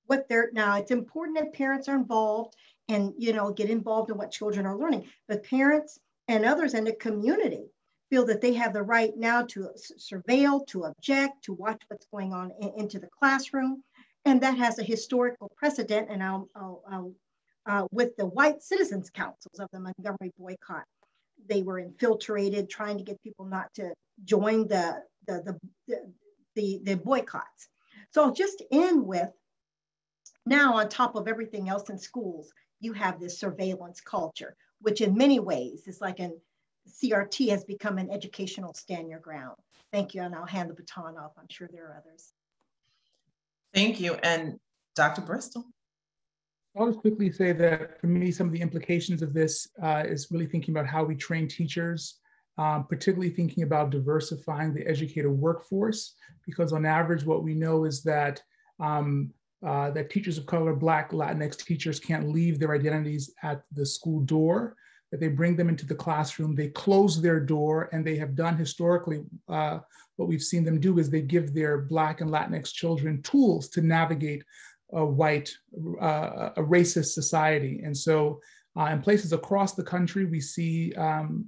what they're, now it's important that parents are involved and, you know, get involved in what children are learning, but parents and others in the community feel that they have the right now to surveil, to object, to watch what's going on into the classroom. And that has a historical precedent, and I'll with the white citizens councils of the Montgomery boycott. They were infiltrated, trying to get people not to join the boycotts. So I'll just end with, now on top of everything else in schools, you have this surveillance culture, which in many ways is like an CRT has become an educational stand your ground. Thank you, and I'll hand the baton off. I'm sure there are others. Thank you, and Dr. Bristol. I'll just quickly say that for me, some of the implications of this is really thinking about how we train teachers, particularly thinking about diversifying the educator workforce, because on average, what we know is that that teachers of color, Black, Latinx teachers can't leave their identities at the school door, that they bring them into the classroom, they close their door, and they have done historically, what we've seen them do is they give their Black and Latinx children tools to navigate a racist society. And so in places across the country, we see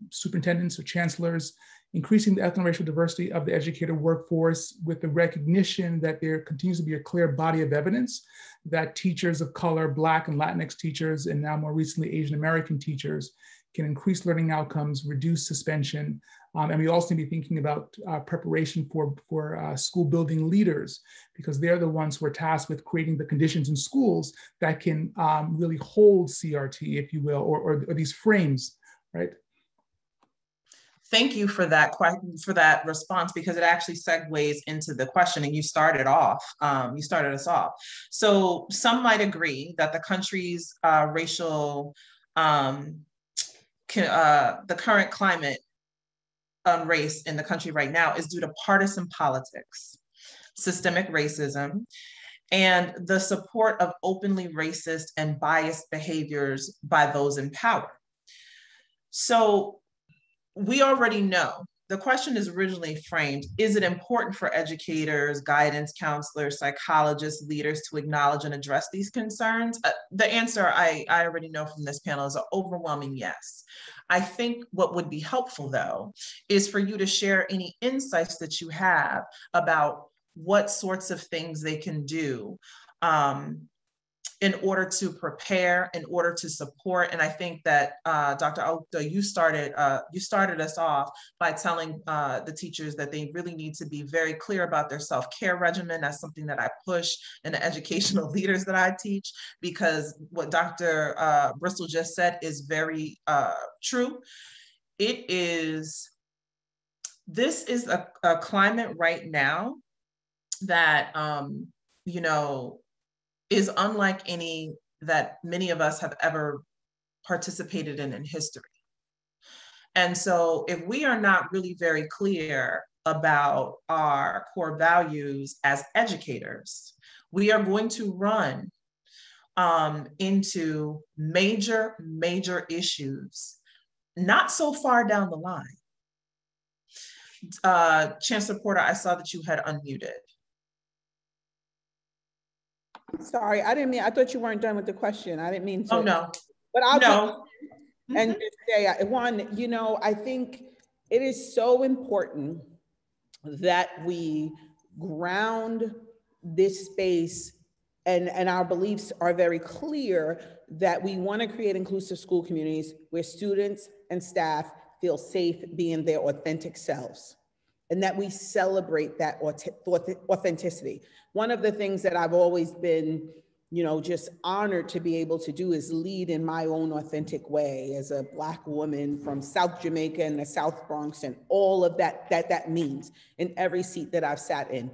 superintendents or chancellors increasing the ethnic and racial diversity of the educator workforce with the recognition that there continues to be a clear body of evidence that teachers of color, Black and Latinx teachers, and now more recently Asian American teachers, can increase learning outcomes, reduce suspension. And we also need to be thinking about preparation for school building leaders, because they're the ones who are tasked with creating the conditions in schools that can really hold CRT, if you will, or these frames, right? Thank you for that response, because it actually segues into the question, and you started us off. So some might agree that the country's racial, the current climate on race in the country right now is due to partisan politics, systemic racism, and the support of openly racist and biased behaviors by those in power. So we already know, the question is originally framed, is it important for educators, guidance counselors, psychologists, leaders to acknowledge and address these concerns? The answer I already know from this panel is an overwhelming yes. I think what would be helpful, though, is for you to share any insights that you have about what sorts of things they can do in order to prepare, in order to support. And I think that Dr. Okta, you started us off by telling the teachers that they really need to be very clear about their self-care regimen. That's something that I push in the educational leaders that I teach, because what Dr. Bristol just said is very true. This is a climate right now that, you know, is unlike any that many of us have ever participated in history. And so if we are not really very clear about our core values as educators, we are going to run into major issues not so far down the line. Chancellor Porter, I saw that you had unmuted. Sorry, I didn't mean, I thought you weren't done with the question. I didn't mean to. Oh, no. But I'll no. And just say, one, you know, I think it is so important that we ground this space, and our beliefs are very clear that we want to create inclusive school communities where students and staff feel safe being their authentic selves, and that we celebrate that authenticity. One of the things that I've always been, you know, just honored to be able to do is lead in my own authentic way as a Black woman from South Jamaica and the South Bronx, and all of that means in every seat that I've sat in.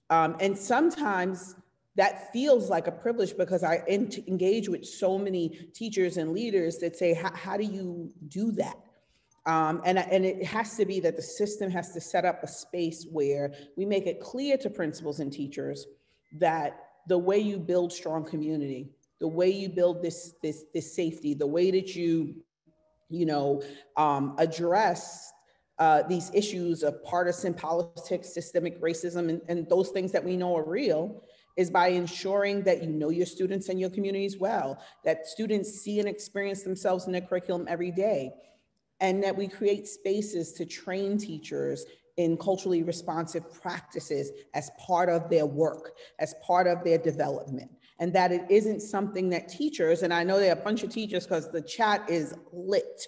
And sometimes that feels like a privilege because I engage with so many teachers and leaders that say, how do you do that? And it has to be that the system has to set up a space where we make it clear to principals and teachers that the way you build strong community, the way you build this safety, the way that you address these issues of partisan politics, systemic racism, and those things that we know are real, is by ensuring that you know your students and your communities well, that students see and experience themselves in their curriculum every day, and that we create spaces to train teachers in culturally responsive practices as part of their work, as part of their development. And that it isn't something that teachers, and I know there are a bunch of teachers because the chat is lit,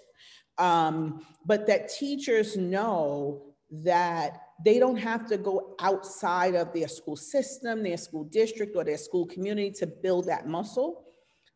but that teachers know that they don't have to go outside of their school system, their school district, or their school community to build that muscle,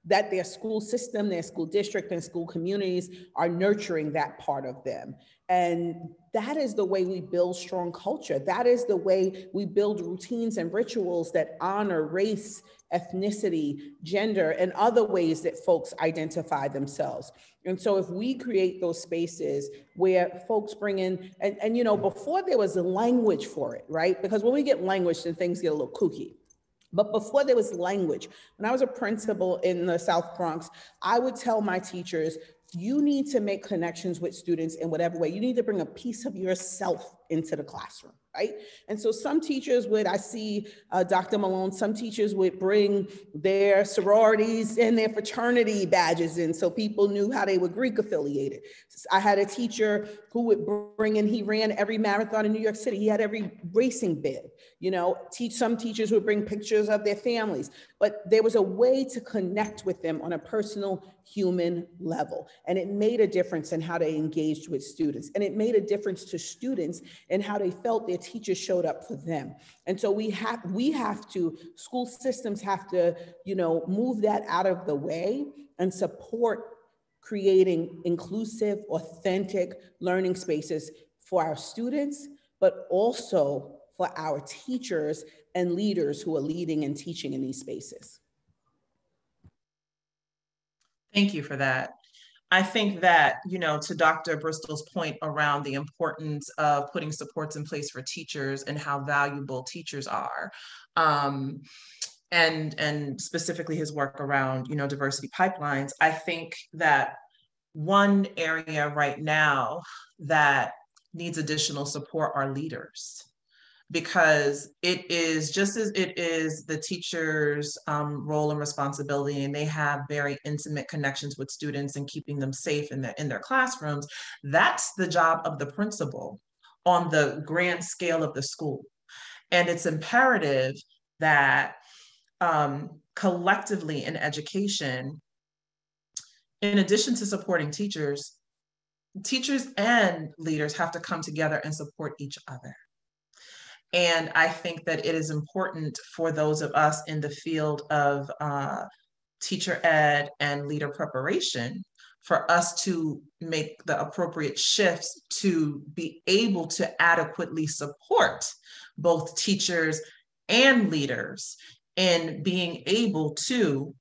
that their school system, their school district, and school communities are nurturing that part of them. And that is the way we build strong culture. That is the way we build routines and rituals that honor race, ethnicity, gender, and other ways that folks identify themselves. And so if we create those spaces where folks bring in, and you know, before there was a language for it, right? Because when we get language, then things get a little kooky. But before there was language, when I was a principal in the South Bronx, I would tell my teachers, you need to make connections with students in whatever way. You need to bring a piece of yourself into the classroom, right? And so some teachers would, I see Dr. Malone, some teachers would bring their sororities and their fraternity badges in so people knew how they were Greek affiliated. I had a teacher who would bring in, he ran every marathon in New York City. He had every racing bib, you know, some teachers would bring pictures of their families, but there was a way to connect with them on a personal human level. And it made a difference in how they engaged with students. And it made a difference to students and how they felt their teachers showed up for them. And so we have to, school systems have to, you know, move that out of the way and support creating inclusive, authentic learning spaces for our students, but also for our teachers and leaders who are leading and teaching in these spaces. Thank you for that. I think that, you know, to Dr. Bristol's point around the importance of putting supports in place for teachers and how valuable teachers are, and specifically his work around, you know, diversity pipelines, I think that one area right now that needs additional support are leaders. Because it is just as it is the teacher's role and responsibility, and they have very intimate connections with students and keeping them safe in their classrooms. That's the job of the principal on the grand scale of the school. And it's imperative that collectively in education, in addition to supporting teachers, teachers and leaders have to come together and support each other. And I think that it is important for those of us in the field of teacher ed and leader preparation for us to make the appropriate shifts to be able to adequately support both teachers and leaders in being able to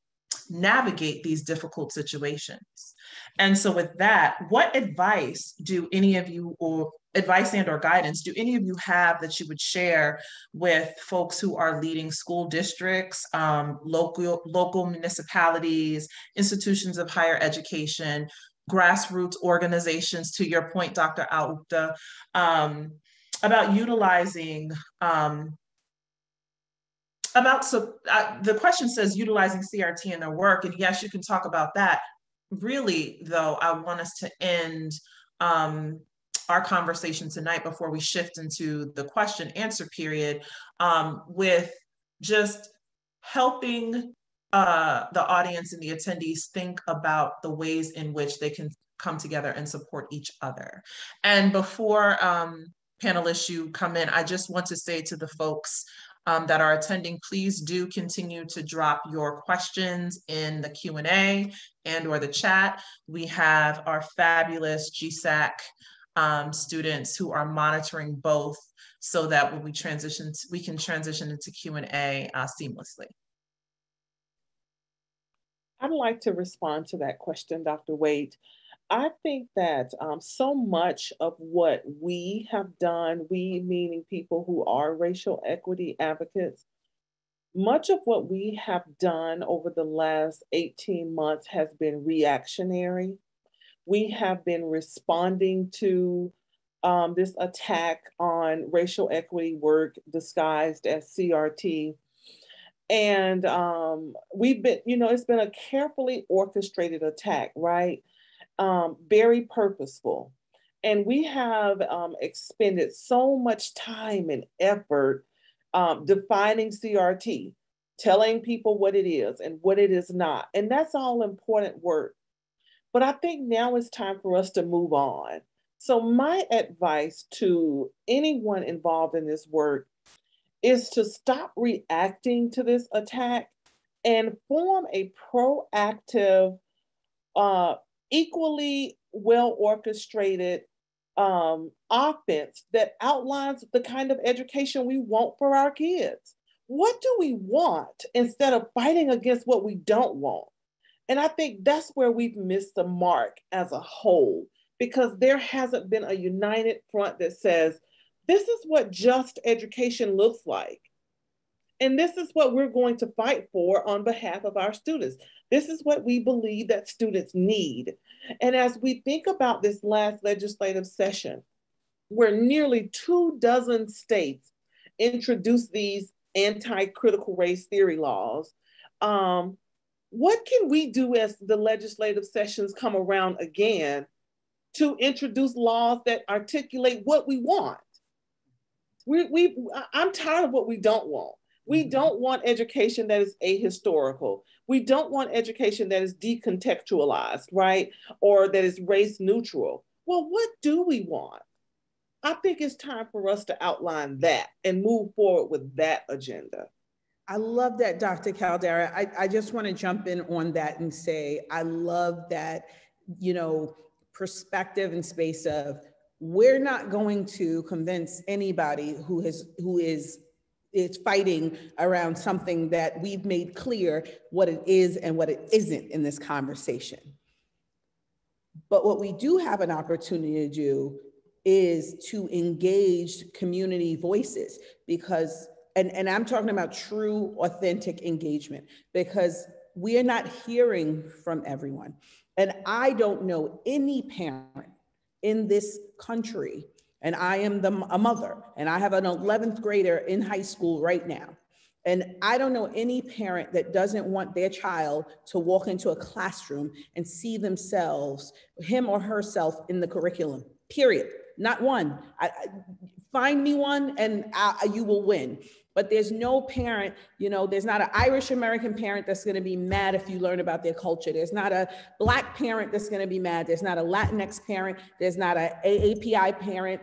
navigate these difficult situations. And so with that, what advice do any of you, or advice and or guidance, do any of you have that you would share with folks who are leading school districts, local municipalities, institutions of higher education, grassroots organizations, to your point, Dr. Aupta, about utilizing, the question says utilizing CRT in their work, and yes, you can talk about that. Really, though, I want us to end our conversation tonight before we shift into the question answer period with just helping the audience and the attendees think about the ways in which they can come together and support each other. And before panelists, you come in, I just want to say to the folks that are attending, please do continue to drop your questions in the Q&A and or the chat. We have our fabulous GSAC students who are monitoring both, so that when we transition, we can transition into Q&A seamlessly. I'd like to respond to that question, Dr. Wade. I think that so much of what we have done, we meaning people who are racial equity advocates, much of what we have done over the last 18 months has been reactionary. We have been responding to this attack on racial equity work disguised as CRT. And we've been, it's been a carefully orchestrated attack, right? Very purposeful. And we have expended so much time and effort defining CRT, telling people what it is and what it is not. And that's all important work. But I think now it's time for us to move on. So my advice to anyone involved in this work is to stop reacting to this attack and form a proactive, equally well-orchestrated offense that outlines the kind of education we want for our kids. What do we want instead of fighting against what we don't want? And I think that's where we've missed the mark as a whole, because there hasn't been a united front that says, this is what just education looks like. And this is what we're going to fight for on behalf of our students. This is what we believe that students need. And as we think about this last legislative session, where nearly 24 states introduced these anti-critical race theory laws, what can we do as the legislative sessions come around again to introduce laws that articulate what we want? I'm tired of what we don't want. We don't want education that is ahistorical. We don't want education that is decontextualized, right? Or that is race neutral. Well, what do we want? I think it's time for us to outline that and move forward with that agenda. I love that, Dr. Caldera. I just want to jump in on that and say, I love that, perspective and space of, we're not going to convince anybody who is fighting around something that we've made clear what it is and what it isn't in this conversation. But what we do have an opportunity to do is to engage community voices, because, and I'm talking about true, authentic engagement, because we are not hearing from everyone. And I don't know any parent in this country, and I am a mother, and I have an 11th grader in high school right now. And I don't know any parent that doesn't want their child to walk into a classroom and see themselves, him or herself, in the curriculum, period. Not one. find me one and you will win. But there's no parent, there's not an Irish American parent that's going to be mad if you learn about their culture. There's not a Black parent that's going to be mad. There's not a Latinx parent. There's not an AAPI parent.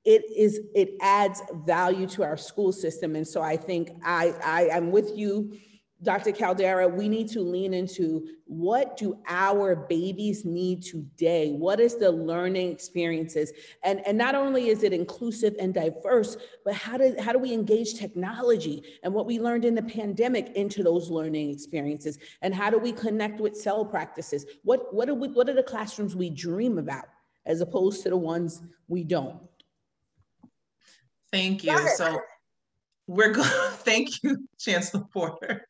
It adds value to our school system. And so I think I'm with you, Dr. Caldera. We need to lean into, what do our babies need today? What is the learning experiences? And not only is it inclusive and diverse, but how do we engage technology and what we learned in the pandemic into those learning experiences? And how do we connect with cell practices? What are the classrooms we dream about as opposed to the ones we don't? Thank you. So thank you, Chancellor Porter.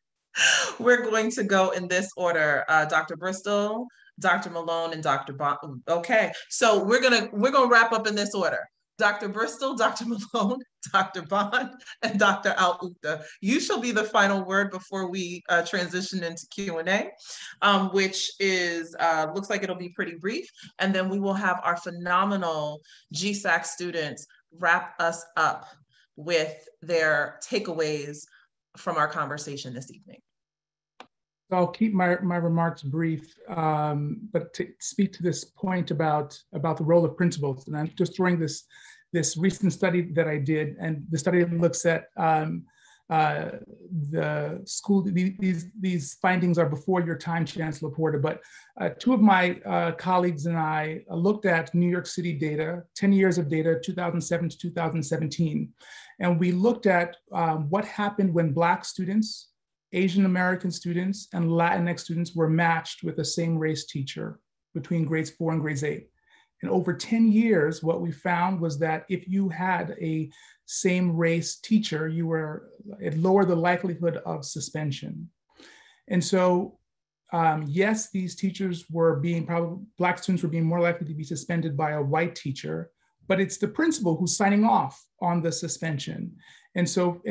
We're going to go in this order: Dr. Bristol, Dr. Malone, and Dr. Bond. Okay, so we're gonna wrap up in this order: Dr. Bristol, Dr. Malone, Dr. Bond, and Dr. Al-Uqda. You shall be the final word before we transition into Q&A, which is looks like it'll be pretty brief, and then we will have our phenomenal GSAC students wrap us up with their takeaways from our conversation this evening. I'll keep my remarks brief, but to speak to this point about the role of principals, and I'm just throwing this recent study that I did, and the study looks at the school. These findings are before your time, Chancellor Porter, but two of my colleagues and I looked at New York City data, 10 years of data, 2007 to 2017, and we looked at what happened when Black students, Asian American students, and Latinx students were matched with the same race teacher between grades 4 and grades 8. And over 10 years, what we found was that if you had a same race teacher, it lowered the likelihood of suspension. And so, yes, these teachers Black students were being more likely to be suspended by a white teacher, but it's the principal who's signing off on the suspension. And so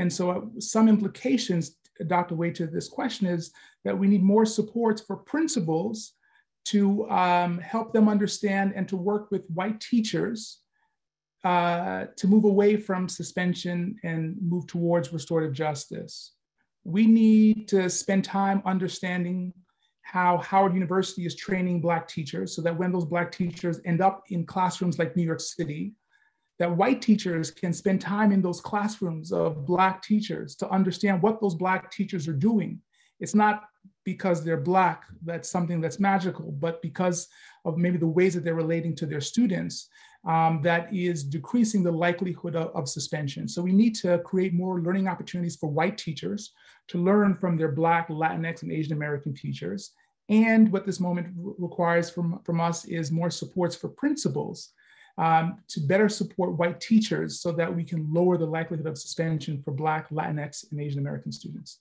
some implications, Dr. Wade, to this question is that we need more supports for principals to help them understand and to work with white teachers to move away from suspension and move towards restorative justice. We need to spend time understanding how Howard University is training Black teachers so that when those Black teachers end up in classrooms like New York City, that white teachers can spend time in those classrooms of Black teachers to understand what those Black teachers are doing. It's not because they're Black, that's something that's magical, but because of maybe the ways that they're relating to their students, that is decreasing the likelihood of suspension. So we need to create more learning opportunities for white teachers to learn from their Black, Latinx, and Asian American teachers. And what this moment requires from us is more supports for principals to better support white teachers so that we can lower the likelihood of suspension for Black, Latinx, and Asian American students.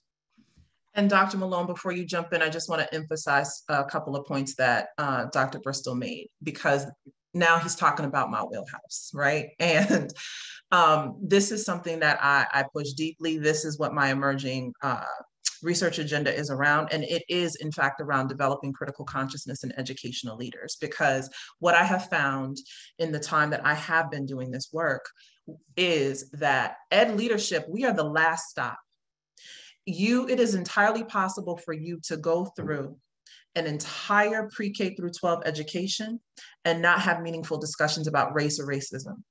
And Dr. Malone, before you jump in, I just want to emphasize a couple of points that Dr. Bristol made, because now he's talking about my wheelhouse, right? And this is something that I push deeply. This is what my emerging research agenda is around. And it is, in fact, around developing critical consciousness in educational leaders, because what I have found in the time that I have been doing this work is that ed leadership, we are the last stop. It is entirely possible for you to go through an entire pre-K through 12 education and not have meaningful discussions about race or racism.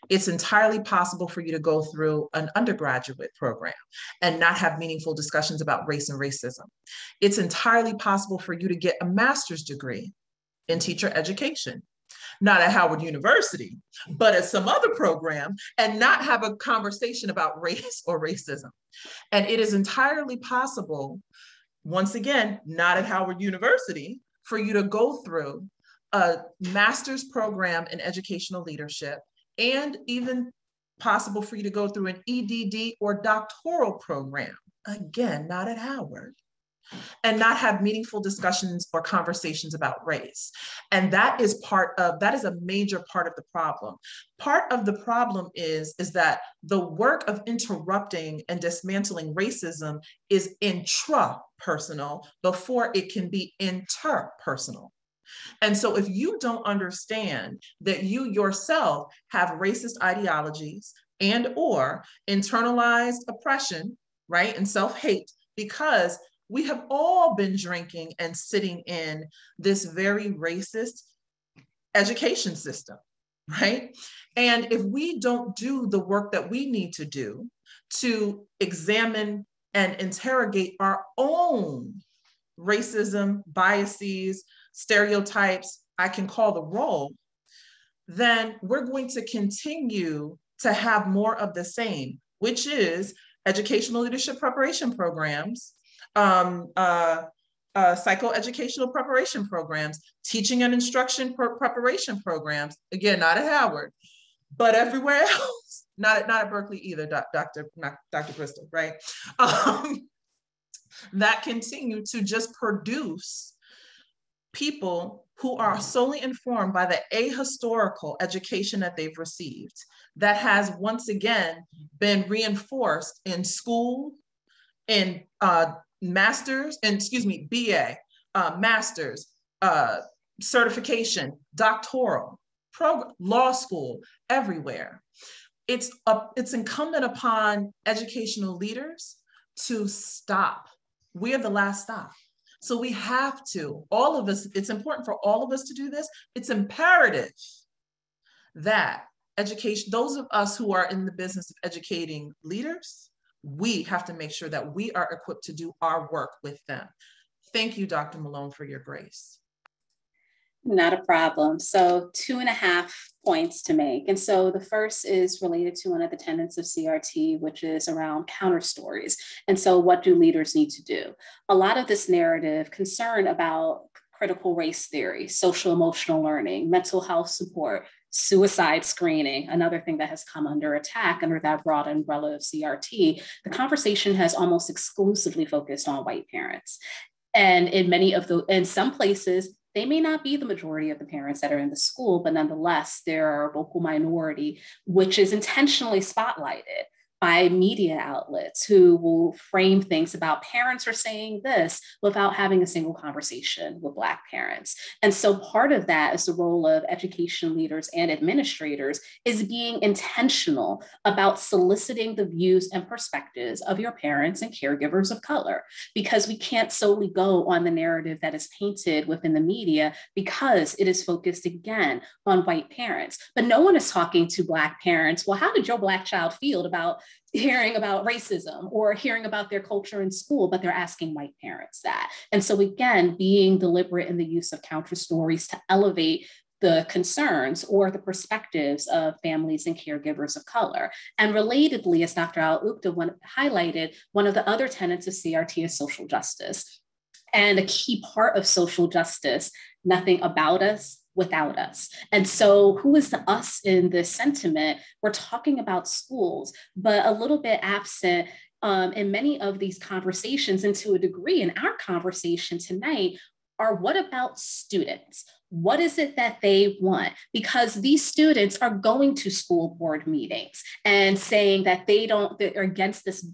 It's entirely possible for you to go through an undergraduate program and not have meaningful discussions about race and racism. It's entirely possible for you to get a master's degree in teacher education, not at Howard University, but at some other program, and not have a conversation about race or racism. And it is entirely possible, once again, not at Howard University, for you to go through a master's program in educational leadership, and even possible for you to go through an EDD or doctoral program, again, not at Howard, and not have meaningful discussions or conversations about race. And that is a major part of the problem. Part of the problem is that the work of interrupting and dismantling racism is intrapersonal before it can be interpersonal. And so if you don't understand that you yourself have racist ideologies and or internalized oppression, right, and self-hate, because we have all been drinking and sitting in this very racist education system, right? And if we don't do the work that we need to do to examine and interrogate our own racism, biases, stereotypes, I can call the roll, then we're going to continue to have more of the same, which is educational leadership preparation programs, psychoeducational preparation programs, teaching and instruction preparation programs, again, not at Howard, but everywhere else, not at Berkeley either, Dr. Bristol, right? That continue to just produce people who are solely informed by the ahistorical education that they've received, that has once again been reinforced in school, in master's, and excuse me, BA, master's, certification, doctoral, law school, everywhere. It's incumbent upon educational leaders to stop. We are the last stop. So we have to, all of us, it's important for all of us to do this. It's imperative that education, those of us who are in the business of educating leaders, we have to make sure that we are equipped to do our work with them. Thank you, Dr. Malone, for your grace. Not a problem. So 2.5 points to make. And so the first is related to one of the tenets of CRT, which is around counter stories. And so what do leaders need to do? A lot of this narrative concern about critical race theory, social emotional learning, mental health support, suicide screening, another thing that has come under attack under that broad umbrella of CRT, the conversation has almost exclusively focused on white parents. And in some places, they may not be the majority of the parents that are in the school, but nonetheless, there are a vocal minority, which is intentionally spotlighted by media outlets who will frame things about parents are saying this without having a single conversation with Black parents. And so part of that is the role of education leaders and administrators is being intentional about soliciting the views and perspectives of your parents and caregivers of color, because we can't solely go on the narrative that is painted within the media because it is focused again on white parents. But no one is talking to Black parents. Well, how did your Black child feel about hearing about racism or hearing about their culture in school, but they're asking white parents that. And so again, being deliberate in the use of counter stories to elevate the concerns or the perspectives of families and caregivers of color. And relatedly, as Dr. Al-Uqda highlighted, one of the other tenets of CRT is social justice. And a key part of social justice, nothing about us without us. And so who is the us in this sentiment? We're talking about schools, but a little bit absent in many of these conversations, and to a degree in our conversation tonight, are what about students? What is it that they want? Because these students are going to school board meetings and saying that they're against this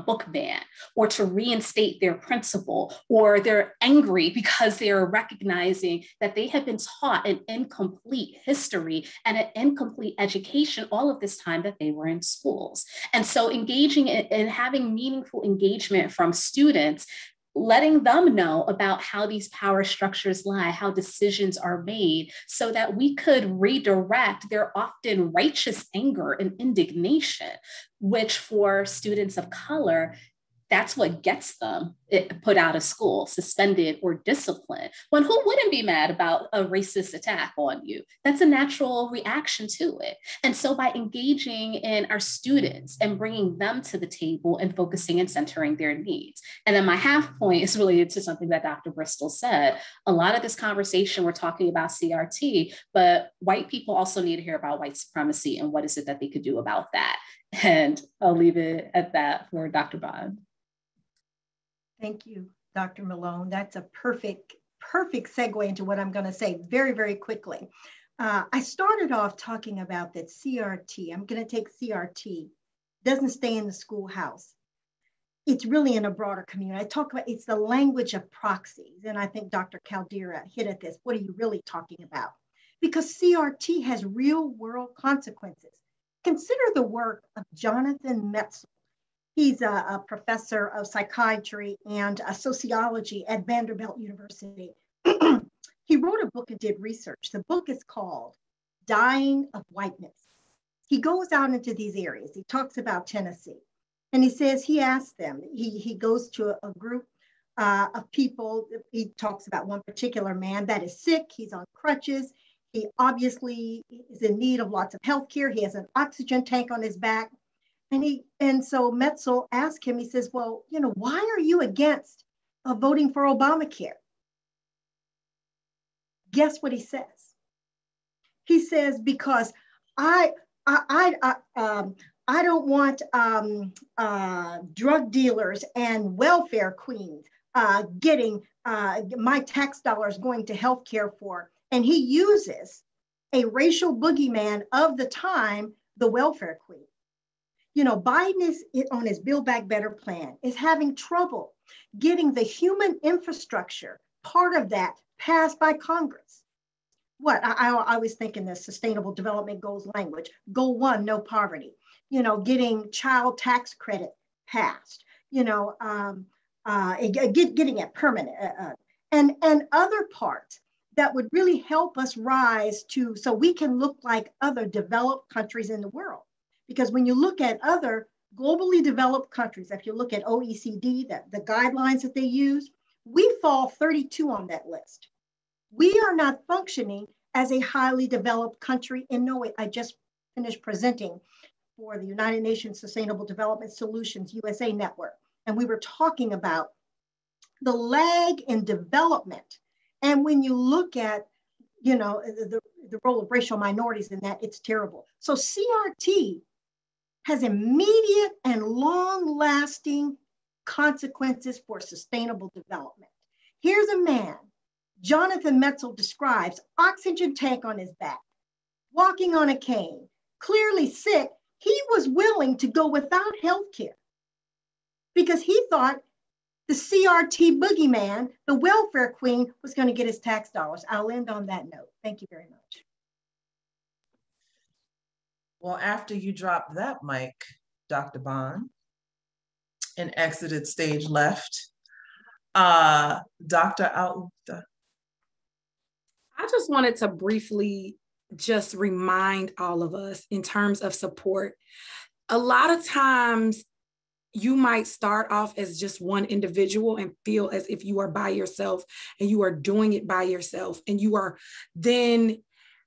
book ban, or to reinstate their principal, or they're angry because they're recognizing that they have been taught an incomplete history and an incomplete education all of this time that they were in schools. And so engaging in having meaningful engagement from students, letting them know about how these power structures lie, how decisions are made, so that we could redirect their often righteous anger and indignation, which for students of color, that's what gets them put out of school, suspended or disciplined. When who wouldn't be mad about a racist attack on you? That's a natural reaction to it. And so by engaging in our students and bringing them to the table and focusing and centering their needs. And then my half point is related to something that Dr. Bristol said. A lot of this conversation, we're talking about CRT, but white people also need to hear about white supremacy and what is it that they could do about that. And I'll leave it at that for Dr. Bond. Thank you, Dr. Malone. That's a perfect segue into what I'm going to say very, very quickly. I started off talking about that CRT. I'm going to take CRT. Doesn't stay in the schoolhouse. it's really in a broader community. I talk about, it's the language of proxies. And I think Dr. Caldera hit at this. What are you really talking about? Because CRT has real world consequences. Consider the work of Jonathan Metzl. He's a professor of psychiatry and sociology at Vanderbilt University. He wrote a book and did research. The book is called Dying of Whiteness. He goes out into these areas. He talks about Tennessee. And he says, he asked them, he goes to a group of people. He talks about one particular man that is sick. He's on crutches. He obviously is in need of lots of health care. He has an oxygen tank on his back. And so Metzl asked him, he says, well, you know, why are you against voting for Obamacare? Guess what he says? He says, because I don't want drug dealers and welfare queens getting my tax dollars going to healthcare for. And he uses a racial boogeyman of the time, the welfare queen. You know, Biden is on his Build Back Better plan, is having trouble getting the human infrastructure, part of that, passed by Congress. What I was thinking the Sustainable Development Goals language, goal 1, no poverty, you know, getting child tax credit passed, you know, getting it permanent, and other parts that would really help us rise to, so we can look like other developed countries in the world. Because when you look at other globally developed countries, if you look at OECD, the guidelines that they use, we fall 32 on that list. We are not functioning as a highly developed country in no way. I just finished presenting for the United Nations Sustainable Development Solutions USA Network. And we were talking about the lag in development. And when you look at, you know, the role of racial minorities in that, it's terrible. So CRT has immediate and long-lasting consequences for sustainable development. Here's a man, Jonathan Metzl describes, oxygen tank on his back, walking on a cane, clearly sick. He was willing to go without health care because he thought the CRT boogeyman, the welfare queen, was going to get his tax dollars. I'll end on that note. Thank you very much. Well, after you dropped that mic, Dr. Bond, and exited stage left, Dr. Aupta. I just wanted to briefly just remind all of us in terms of support. A lot of times you might start off as just one individual and feel as if you are by yourself and you are doing it by yourself, and you are then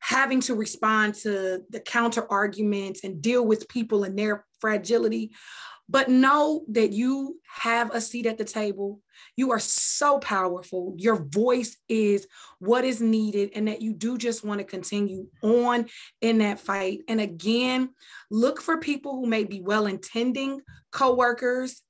having to respond to the counter arguments and deal with people and their fragility. But know that you have a seat at the table. You are so powerful. Your voice is what is needed, and that you do just want to continue on in that fight. And again, look for people who may be well-intending coworkers.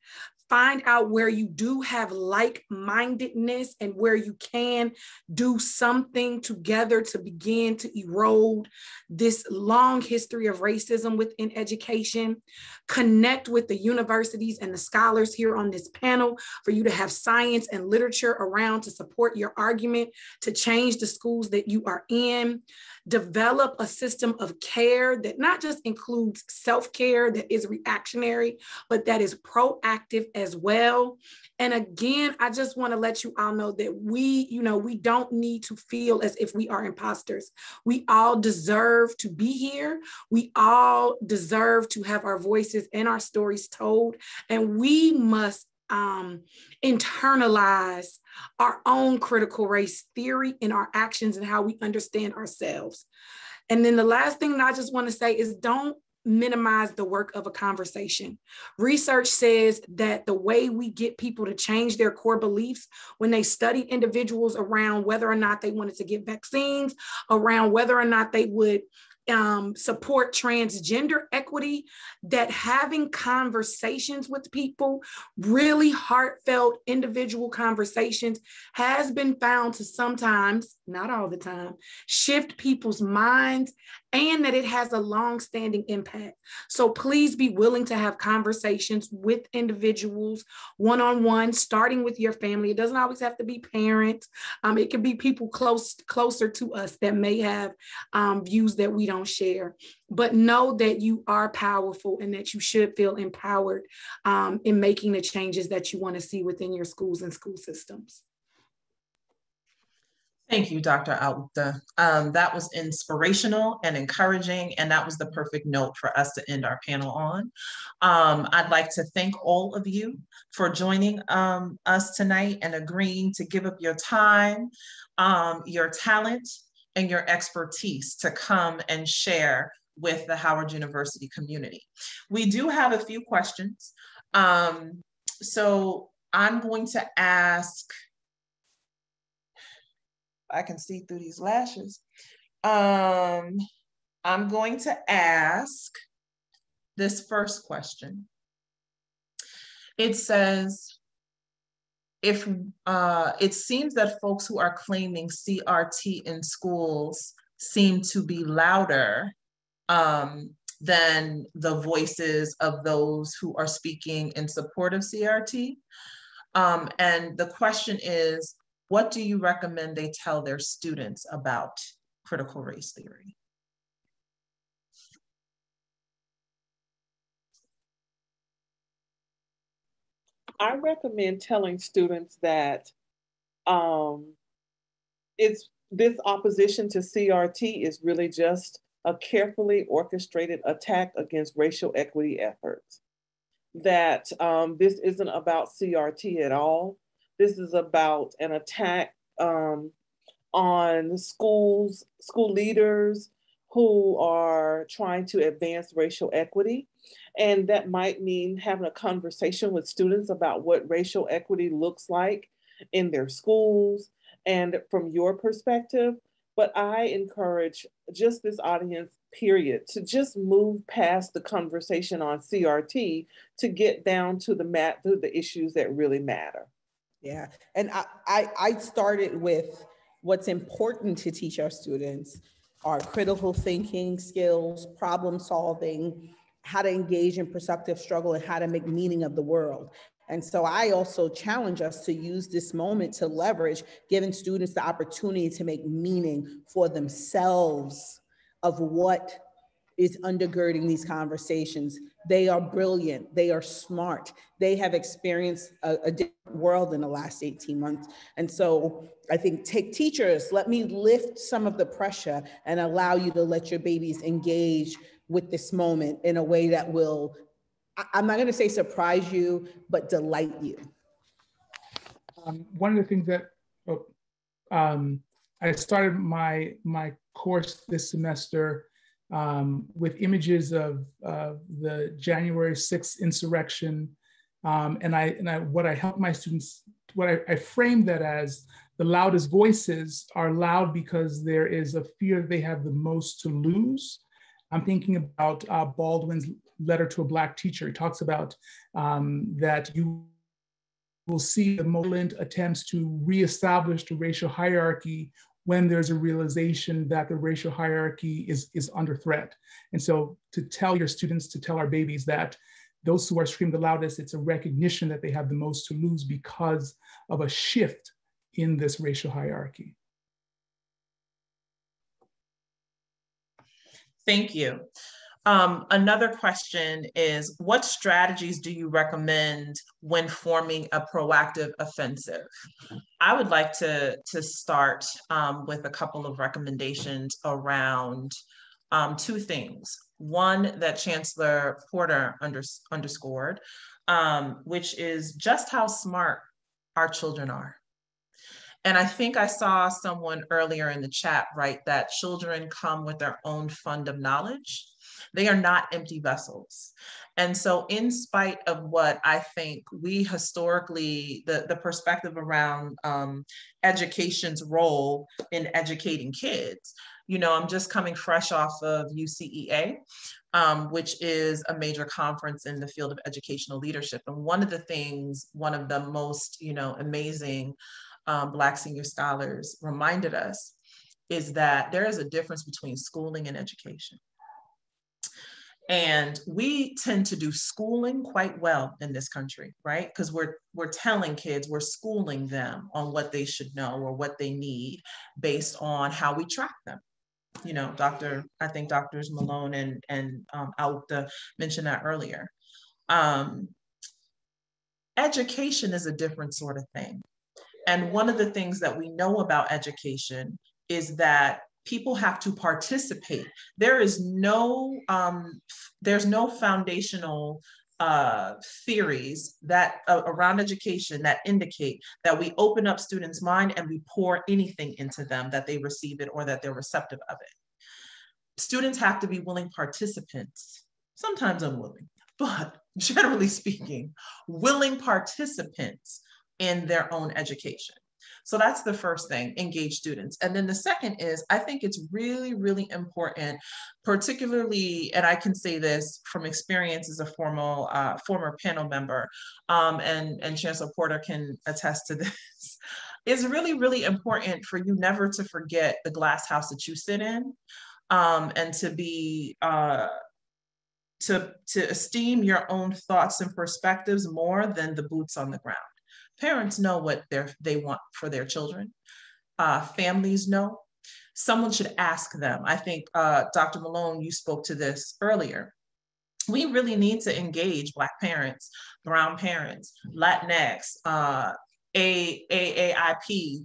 Find out where you do have like-mindedness and where you can do something together to begin to erode this long history of racism within education. Connect with the universities and the scholars here on this panel for you to have science and literature around to support your argument to change the schools that you are in. Develop a system of care that not just includes self-care that is reactionary, but that is proactive as well. And again, I just want to let you all know that we don't need to feel as if we are imposters. We all deserve to be here. We all deserve to have our voices and our stories told. And we must internalize our own critical race theory in our actions and how we understand ourselves. And then the last thing that I just want to say is don't minimize the work of a conversation. Research says that the way we get people to change their core beliefs when they studied individuals around whether or not they wanted to get vaccines, around whether or not they would support transgender equity, that having conversations with people, really heartfelt individual conversations, has been found to sometimes, not all the time, shift people's minds and that it has a long-standing impact. So please be willing to have conversations with individuals, one-on-one, starting with your family. It doesn't always have to be parents. It can be people closer to us that may have views that we don't share. But know that you are powerful and that you should feel empowered in making the changes that you want to see within your schools and school systems. Thank you, Dr. Aouta. That was inspirational and encouraging, and that was the perfect note for us to end our panel on. I'd like to thank all of you for joining us tonight and agreeing to give up your time, your talent, and your expertise to come and share with the Howard University community. We do have a few questions. So I'm going to ask, I can see through these lashes. I'm going to ask this first question. It says, if it seems that folks who are claiming CRT in schools seem to be louder than the voices of those who are speaking in support of CRT. And the question is, what do you recommend they tell their students about critical race theory? I recommend telling students that this opposition to CRT is really just a carefully orchestrated attack against racial equity efforts. That this isn't about CRT at all. This is about an attack on school leaders who are trying to advance racial equity. And that might mean having a conversation with students about what racial equity looks like in their schools and from your perspective. But I encourage just this audience, period, to just move past the conversation on CRT to get down to the issues that really matter. Yeah, and I started with what's important to teach our students are critical thinking skills, problem solving, how to engage in perceptive struggle, and how to make meaning of the world. And so I also challenge us to use this moment to leverage giving students the opportunity to make meaning for themselves of what is undergirding these conversations. They are brilliant, they are smart, they have experienced a different world in the last 18 months. And so I think teachers, let me lift some of the pressure and allow you to let your babies engage with this moment in a way that will, I'm not gonna say surprise you, but delight you. One of the things that I started my course this semester with images of the January 6th insurrection. What I help my students, I framed that as the loudest voices are loud because there is a fear they have the most to lose. I'm thinking about Baldwin's letter to a Black teacher. He talks about that you will see the malignant attempts to reestablish the racial hierarchy when there's a realization that the racial hierarchy is under threat. And so to tell your students, to tell our babies that those who are screaming the loudest, it's a recognition that they have the most to lose because of a shift in this racial hierarchy. Thank you. Another question is, what strategies do you recommend when forming a proactive offensive? I would like to start with a couple of recommendations around two things. One that Chancellor Porter underscored, which is just how smart our children are. And I think I saw someone earlier in the chat write that children come with their own fund of knowledge. They are not empty vessels. And so in spite of what I think we historically, the perspective around education's role in educating kids, you know, I'm just coming fresh off of UCEA, which is a major conference in the field of educational leadership. And one of the most, amazing Black senior scholars reminded us is that there is a difference between schooling and education. And we tend to do schooling quite well in this country, right? Because we're telling kids, we're schooling them on what they should know or what they need based on how we track them. You know, I think Doctors Malone and Aukta mentioned that earlier. Education is a different sort of thing. And one of the things that we know about education is that people have to participate. There's no foundational theories that around education that indicate that we open up students' mind and we pour anything into them, that they receive it or that they're receptive of it. Students have to be willing participants, sometimes unwilling, but generally speaking, willing participants in their own education. So that's the first thing, engage students. And then the second is, I think it's really, really important, particularly, and I can say this from experience as a former panel member, and Chancellor Porter can attest to this, it's really, really important for you never to forget the glass house that you sit in, and to be, to esteem your own thoughts and perspectives more than the boots on the ground. Parents know what they want for their children. Families know. Someone should ask them. I think, Dr. Malone, you spoke to this earlier. We really need to engage Black parents, Brown parents, Latinx, AAIP,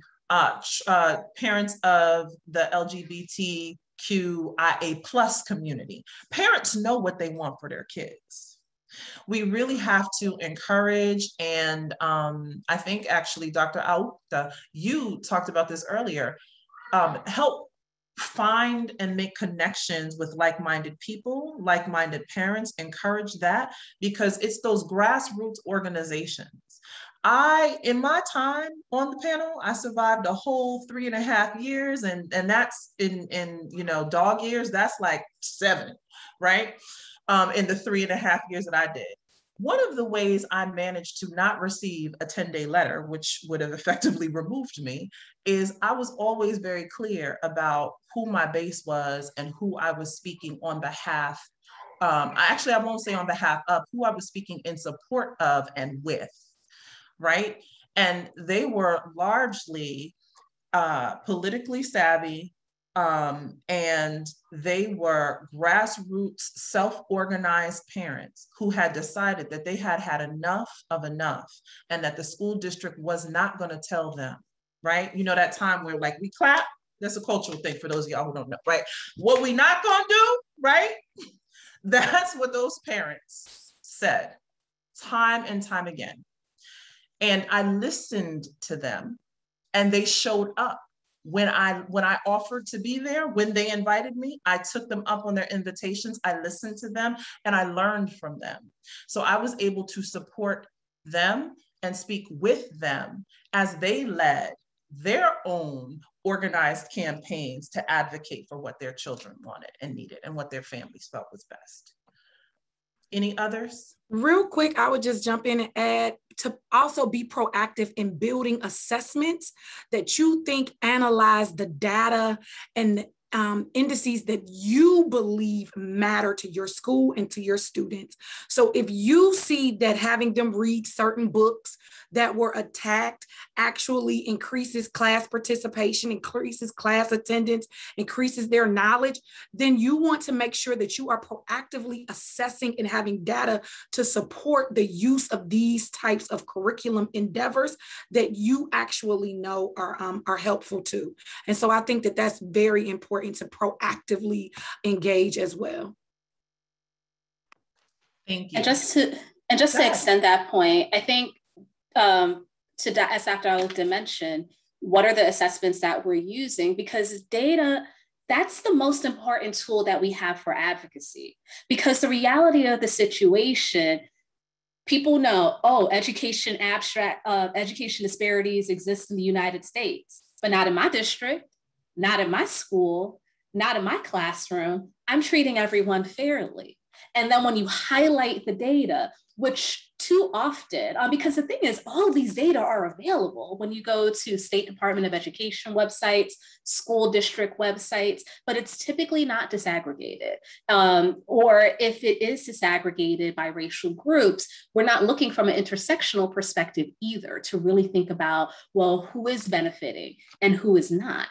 parents of the LGBTQIA+ community. Parents know what they want for their kids. We really have to encourage, and I think actually, Dr. Aukta, you talked about this earlier, help find and make connections with like-minded people, like-minded parents, encourage that, because it's those grassroots organizations. In my time on the panel, I survived a whole 3.5 years, and that's in dog years, that's like 7, right? In the 3.5 years that I did. One of the ways I managed to not receive a 10-day letter, which would have effectively removed me, is I was always very clear about who my base was and who I was speaking on behalf. I won't say on behalf of, who I was speaking in support of and with, right? And they were largely politically savvy, and they were grassroots, self-organized parents who had decided that they had had enough of enough, and that the school district was not going to tell them, right? You know, that time where like we clap, that's a cultural thing for those of y'all who don't know, right? What we not going to do, right? That's what those parents said time and time again. And I listened to them, and they showed up. When I offered to be there, when they invited me, I took them up on their invitations. I listened to them and I learned from them. So I was able to support them and speak with them as they led their own organized campaigns to advocate for what their children wanted and needed and what their families felt was best. Any others? Real quick, I would just jump in and add to also be proactive in building assessments that you think analyze the data and indices that you believe matter to your school and to your students. So if you see that having them read certain books that were attacked actually increases class participation, increases class attendance, increases their knowledge, then you want to make sure that you are proactively assessing and having data to support the use of these types of curriculum endeavors that you actually know are helpful too. And so I think that that's very important to proactively engage as well. Thank you. And just to extend that point, I think as Dr. Aukta mentioned, what are the assessments that we're using? Because data, that's the most important tool that we have for advocacy. Because the reality of the situation, people know, oh, education disparities exist in the United States, but not in my district, not in my school, not in my classroom. I'm treating everyone fairly. And then when you highlight the data, which too often, because the thing is, all of these data are available when you go to State Department of Education websites, school district websites, but it's typically not disaggregated. Or if it is disaggregated by racial groups, we're not looking from an intersectional perspective either to really think about, well, who is benefiting and who is not.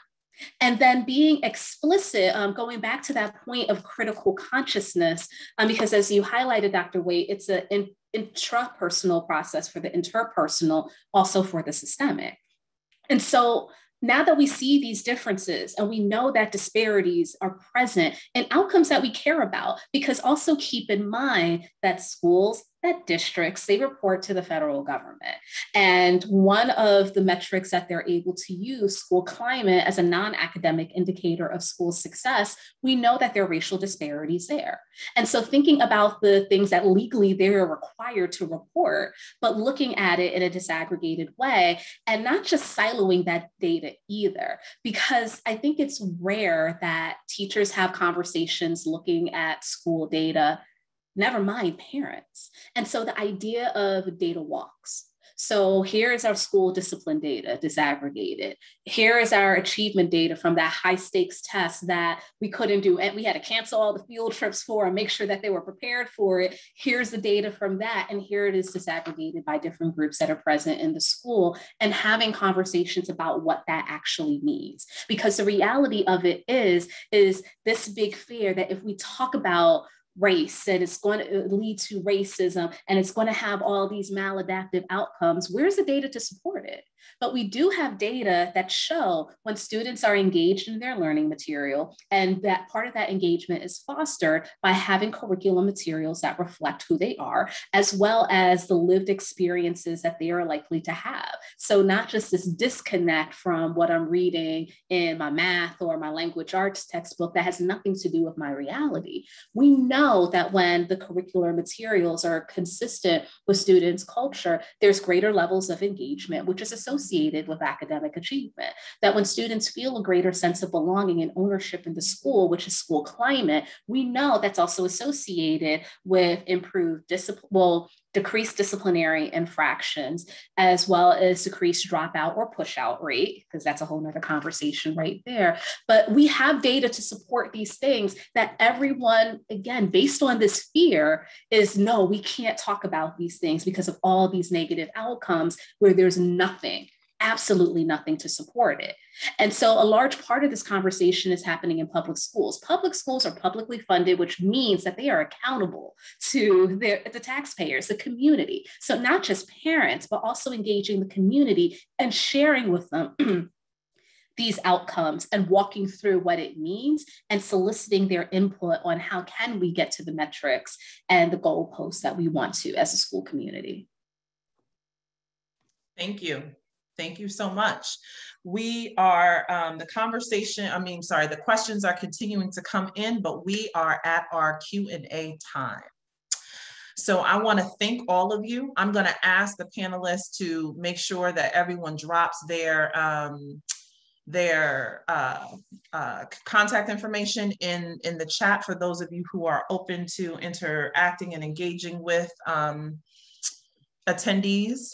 And then being explicit, going back to that point of critical consciousness, because as you highlighted, Dr. Waite, it's an intrapersonal process for the interpersonal, also for the systemic. And so now that we see these differences and we know that disparities are present in outcomes that we care about, because also keep in mind that schools, that districts, they report to the federal government. And one of the metrics that they're able to use, school climate, as a non-academic indicator of school success, we know that there are racial disparities there. And so thinking about the things that legally they're required to report, but looking at it in a disaggregated way, and not just siloing that data either, because I think it's rare that teachers have conversations looking at school data, never mind parents. And so the idea of data walks. So here's our school discipline data disaggregated. Here is our achievement data from that high stakes test that we couldn't do, and we had to cancel all the field trips for and make sure that they were prepared for it. Here's the data from that. And here it is disaggregated by different groups that are present in the school, and having conversations about what that actually means. Because the reality of it is this big fear that if we talk about race and it's going to lead to racism and it's going to have all these maladaptive outcomes, where's the data to support it? But we do have data that show when students are engaged in their learning material, and that part of that engagement is fostered by having curriculum materials that reflect who they are, as well as the lived experiences that they are likely to have. So not just this disconnect from what I'm reading in my math or my language arts textbook that has nothing to do with my reality. We know that when the curricular materials are consistent with students' culture, there's greater levels of engagement, which is associated with academic achievement. That when students feel a greater sense of belonging and ownership in the school, which is school climate, we know that's also associated with improved decreased disciplinary infractions, as well as decreased dropout or push out rate, because that's a whole nother conversation right there. But we have data to support these things that everyone, again, based on this fear, is no, we can't talk about these things because of all these negative outcomes where there's nothing, absolutely nothing to support it. And so a large part of this conversation is happening in public schools. Public schools are publicly funded, which means that they are accountable to the taxpayers, the community. So not just parents, but also engaging the community and sharing with them these outcomes and walking through what it means and soliciting their input on how can we get to the metrics and the goalposts that we want to as a school community. Thank you. Thank you so much. We are, the questions are continuing to come in, but we are at our Q&A time. So I want to thank all of you. I'm going to ask the panelists to make sure that everyone drops their contact information in the chat for those of you who are open to interacting and engaging with attendees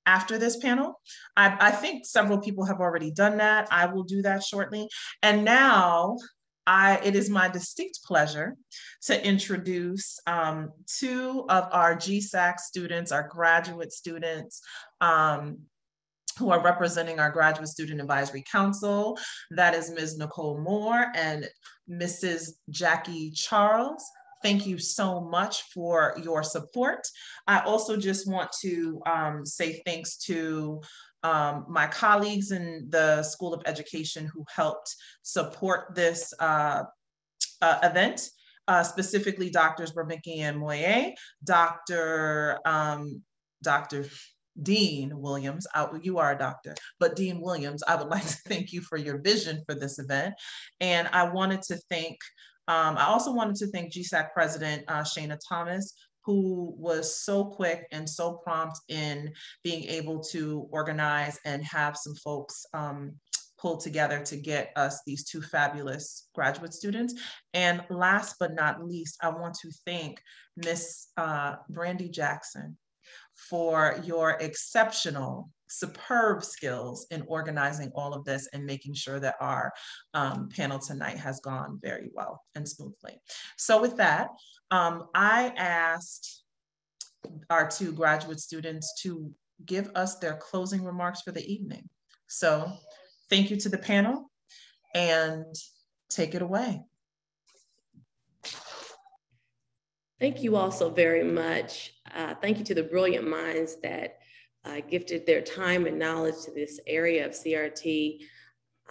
after this panel. I think several people have already done that. I will do that shortly. And now it is my distinct pleasure to introduce two of our GSAC students, our graduate students, who are representing our Graduate Student Advisory Council. That is Ms. Nicole Moore and Mrs. Jackie Charles. Thank you so much for your support. I also just want to say thanks to my colleagues in the School of Education who helped support this event, specifically Drs. Berbinki and Moye, Dr. Dean Williams, you are a doctor, but Dean Williams, I would like to thank you for your vision for this event. And I wanted to thank, I also wanted to thank GSAC President Shana Thomas, who was so quick and so prompt in being able to organize and have some folks pulled together to get us these two fabulous graduate students. And last but not least, I want to thank Miss Brandy Jackson for your exceptional, superb skills in organizing all of this and making sure that our panel tonight has gone very well and smoothly. So with that, I asked our two graduate students to give us their closing remarks for the evening. So thank you to the panel and take it away. Thank you all so very much. Thank you to the brilliant minds that gifted their time and knowledge to this area of CRT.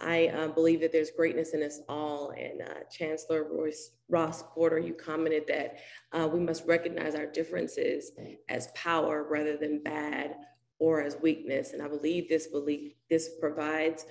I believe that there's greatness in us all. And Chancellor Ross Porter, you commented that we must recognize our differences as power rather than bad or as weakness. And I believe this provides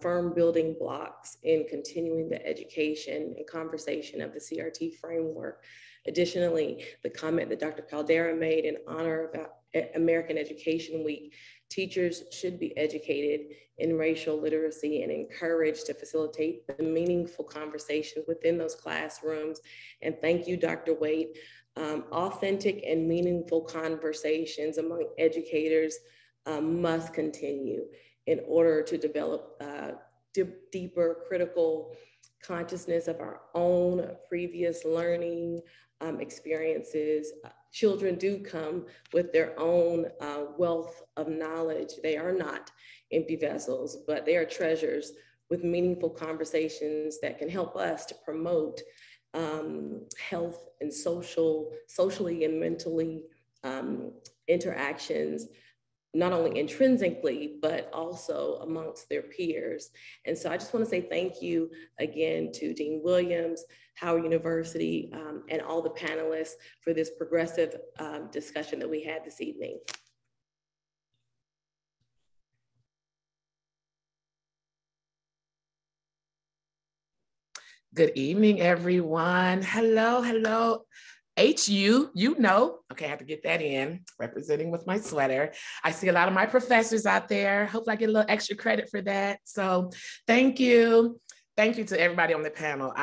firm building blocks in continuing the education and conversation of the CRT framework. Additionally, the comment that Dr. Caldera made in honor of American Education Week, teachers should be educated in racial literacy and encouraged to facilitate the meaningful conversation within those classrooms. And thank you, Dr. Waite. Authentic and meaningful conversations among educators must continue in order to develop deeper critical consciousness of our own previous learning experiences. Children do come with their own wealth of knowledge. They are not empty vessels, but they are treasures with meaningful conversations that can help us to promote health and socially and mentally interactions, not only intrinsically, but also amongst their peers. And so I just want to say thank you again to Dean Williams, Howard University, and all the panelists for this progressive discussion that we had this evening. Good evening, everyone. Hello, hello. HU, you know, okay, I have to get that in, representing with my sweater. I see a lot of my professors out there. Hope I get a little extra credit for that. So thank you. Thank you to everybody on the panel.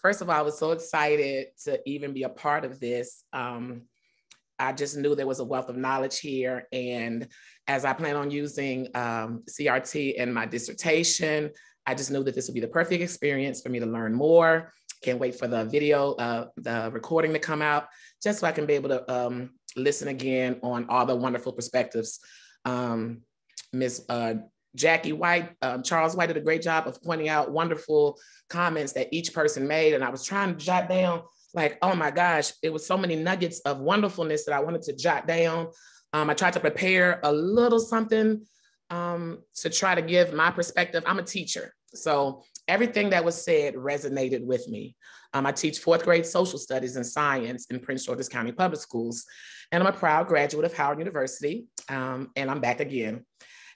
First of all, I was so excited to even be a part of this. I just knew there was a wealth of knowledge here. And as I plan on using CRT in my dissertation, I just knew that this would be the perfect experience for me to learn more. Can't wait for the video, the recording to come out, just so I can be able to listen again on all the wonderful perspectives. Ms. Jackie White, Charles White did a great job of pointing out wonderful comments that each person made. And I was trying to jot down, like, oh my gosh, it was so many nuggets of wonderfulness that I wanted to jot down. I tried to prepare a little something to try to give my perspective. I'm a teacher, so everything that was said resonated with me. I teach fourth grade social studies and science in Prince George's County Public Schools, and I'm a proud graduate of Howard University, and I'm back again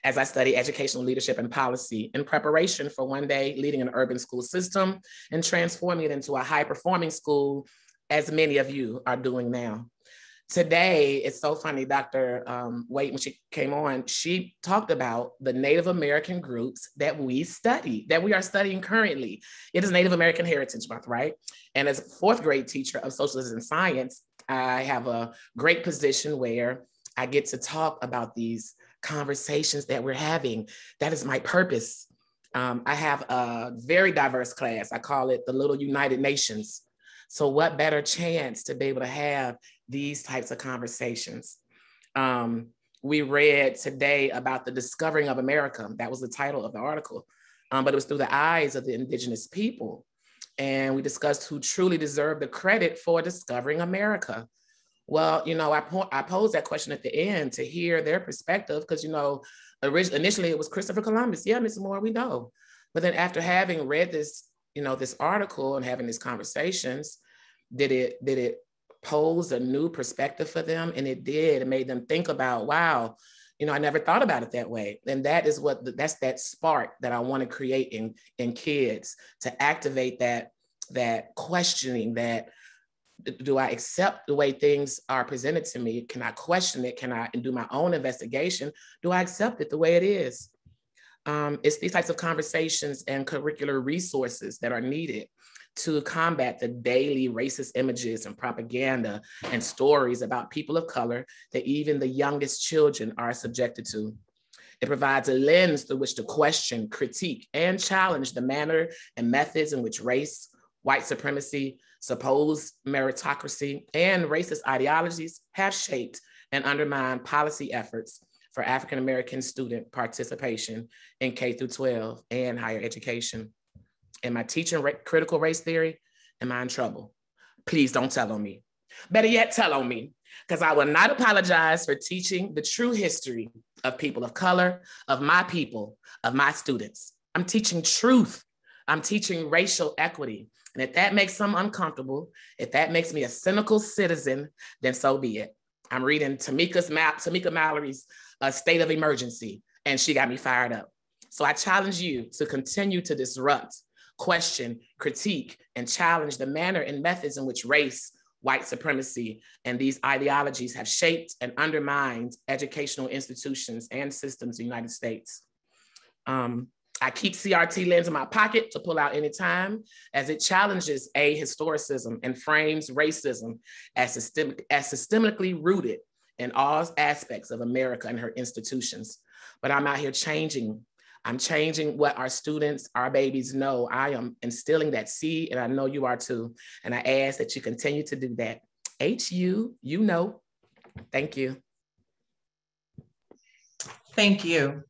as I study educational leadership and policy in preparation for one day leading an urban school system and transforming it into a high-performing school, as many of you are doing now. Today, it's so funny, Dr. Waite, when she came on, she talked about the Native American groups that we study, that we are studying currently. It is Native American Heritage Month, right? And as a fourth grade teacher of socialism and science, I have a great position where I get to talk about these conversations that we're having. That is my purpose. I have a very diverse class. I call it the Little United Nations. So what better chance to be able to have these types of conversations? We read today about the discovering of America. That was the title of the article, but it was through the eyes of the indigenous people. And we discussed who truly deserve the credit for discovering America. Well, you know, I posed that question at the end to hear their perspective, because, you know, initially it was Christopher Columbus. Yeah, Ms. Moore, we know. But then after having read this, you know, this article and having these conversations, did it pose a new perspective for them? And it did. It made them think about, wow, you know, I never thought about it that way. And that is that's that spark that I want to create in kids, to activate that questioning, that do I accept the way things are presented to me? Can I question it? Can I do my own investigation? Do I accept it the way it is? It's these types of conversations and curricular resources that are needed to combat the daily racist images and propaganda and stories about people of color that even the youngest children are subjected to. It provides a lens through which to question, critique, and challenge the manner and methods in which race, white supremacy, supposed meritocracy, and racist ideologies have shaped and undermined policy efforts for African-American student participation in K through 12 and higher education. Am I teaching critical race theory? Am I in trouble? Please don't tell on me. Better yet, tell on me, because I will not apologize for teaching the true history of people of color, of my people, of my students. I'm teaching truth. I'm teaching racial equity. And if that makes some uncomfortable, if that makes me a cynical citizen, then so be it. I'm reading Tamika Mallory's State of Emergency, and she got me fired up. So I challenge you to continue to disrupt, question, critique, and challenge the manner and methods in which race, white supremacy, and these ideologies have shaped and undermined educational institutions and systems in the United States. I keep CRT lens in my pocket to pull out anytime, as it challenges historicism and frames racism as systemically rooted in all aspects of America and her institutions. But I'm out here changing. I'm changing what our students, our babies know. I am instilling that seed, and I know you are too. And I ask that you continue to do that. HU, you know. Thank you. Thank you.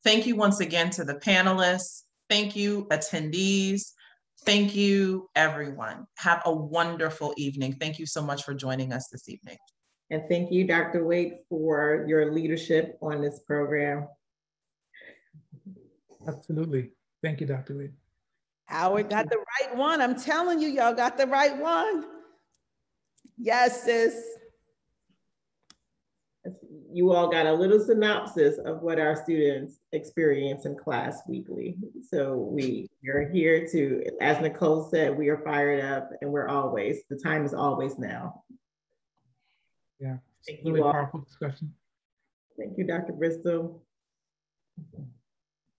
Thank you once again to the panelists. Thank you, attendees. Thank you, everyone. Have a wonderful evening. Thank you so much for joining us this evening. And thank you, Dr. Wade, for your leadership on this program. Absolutely. Thank you, Dr. Wade. Howard got the right one. I'm telling you, y'all got the right one. Yes, sis. You all got a little synopsis of what our students experience in class weekly. So we are here to, as Nicole said, we are fired up, and the time is always now. Yeah, thank really you all. Powerful discussion. Thank you, Dr. Bristol.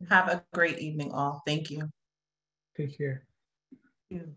Have a great evening all. Thank you. Take care. Thank you.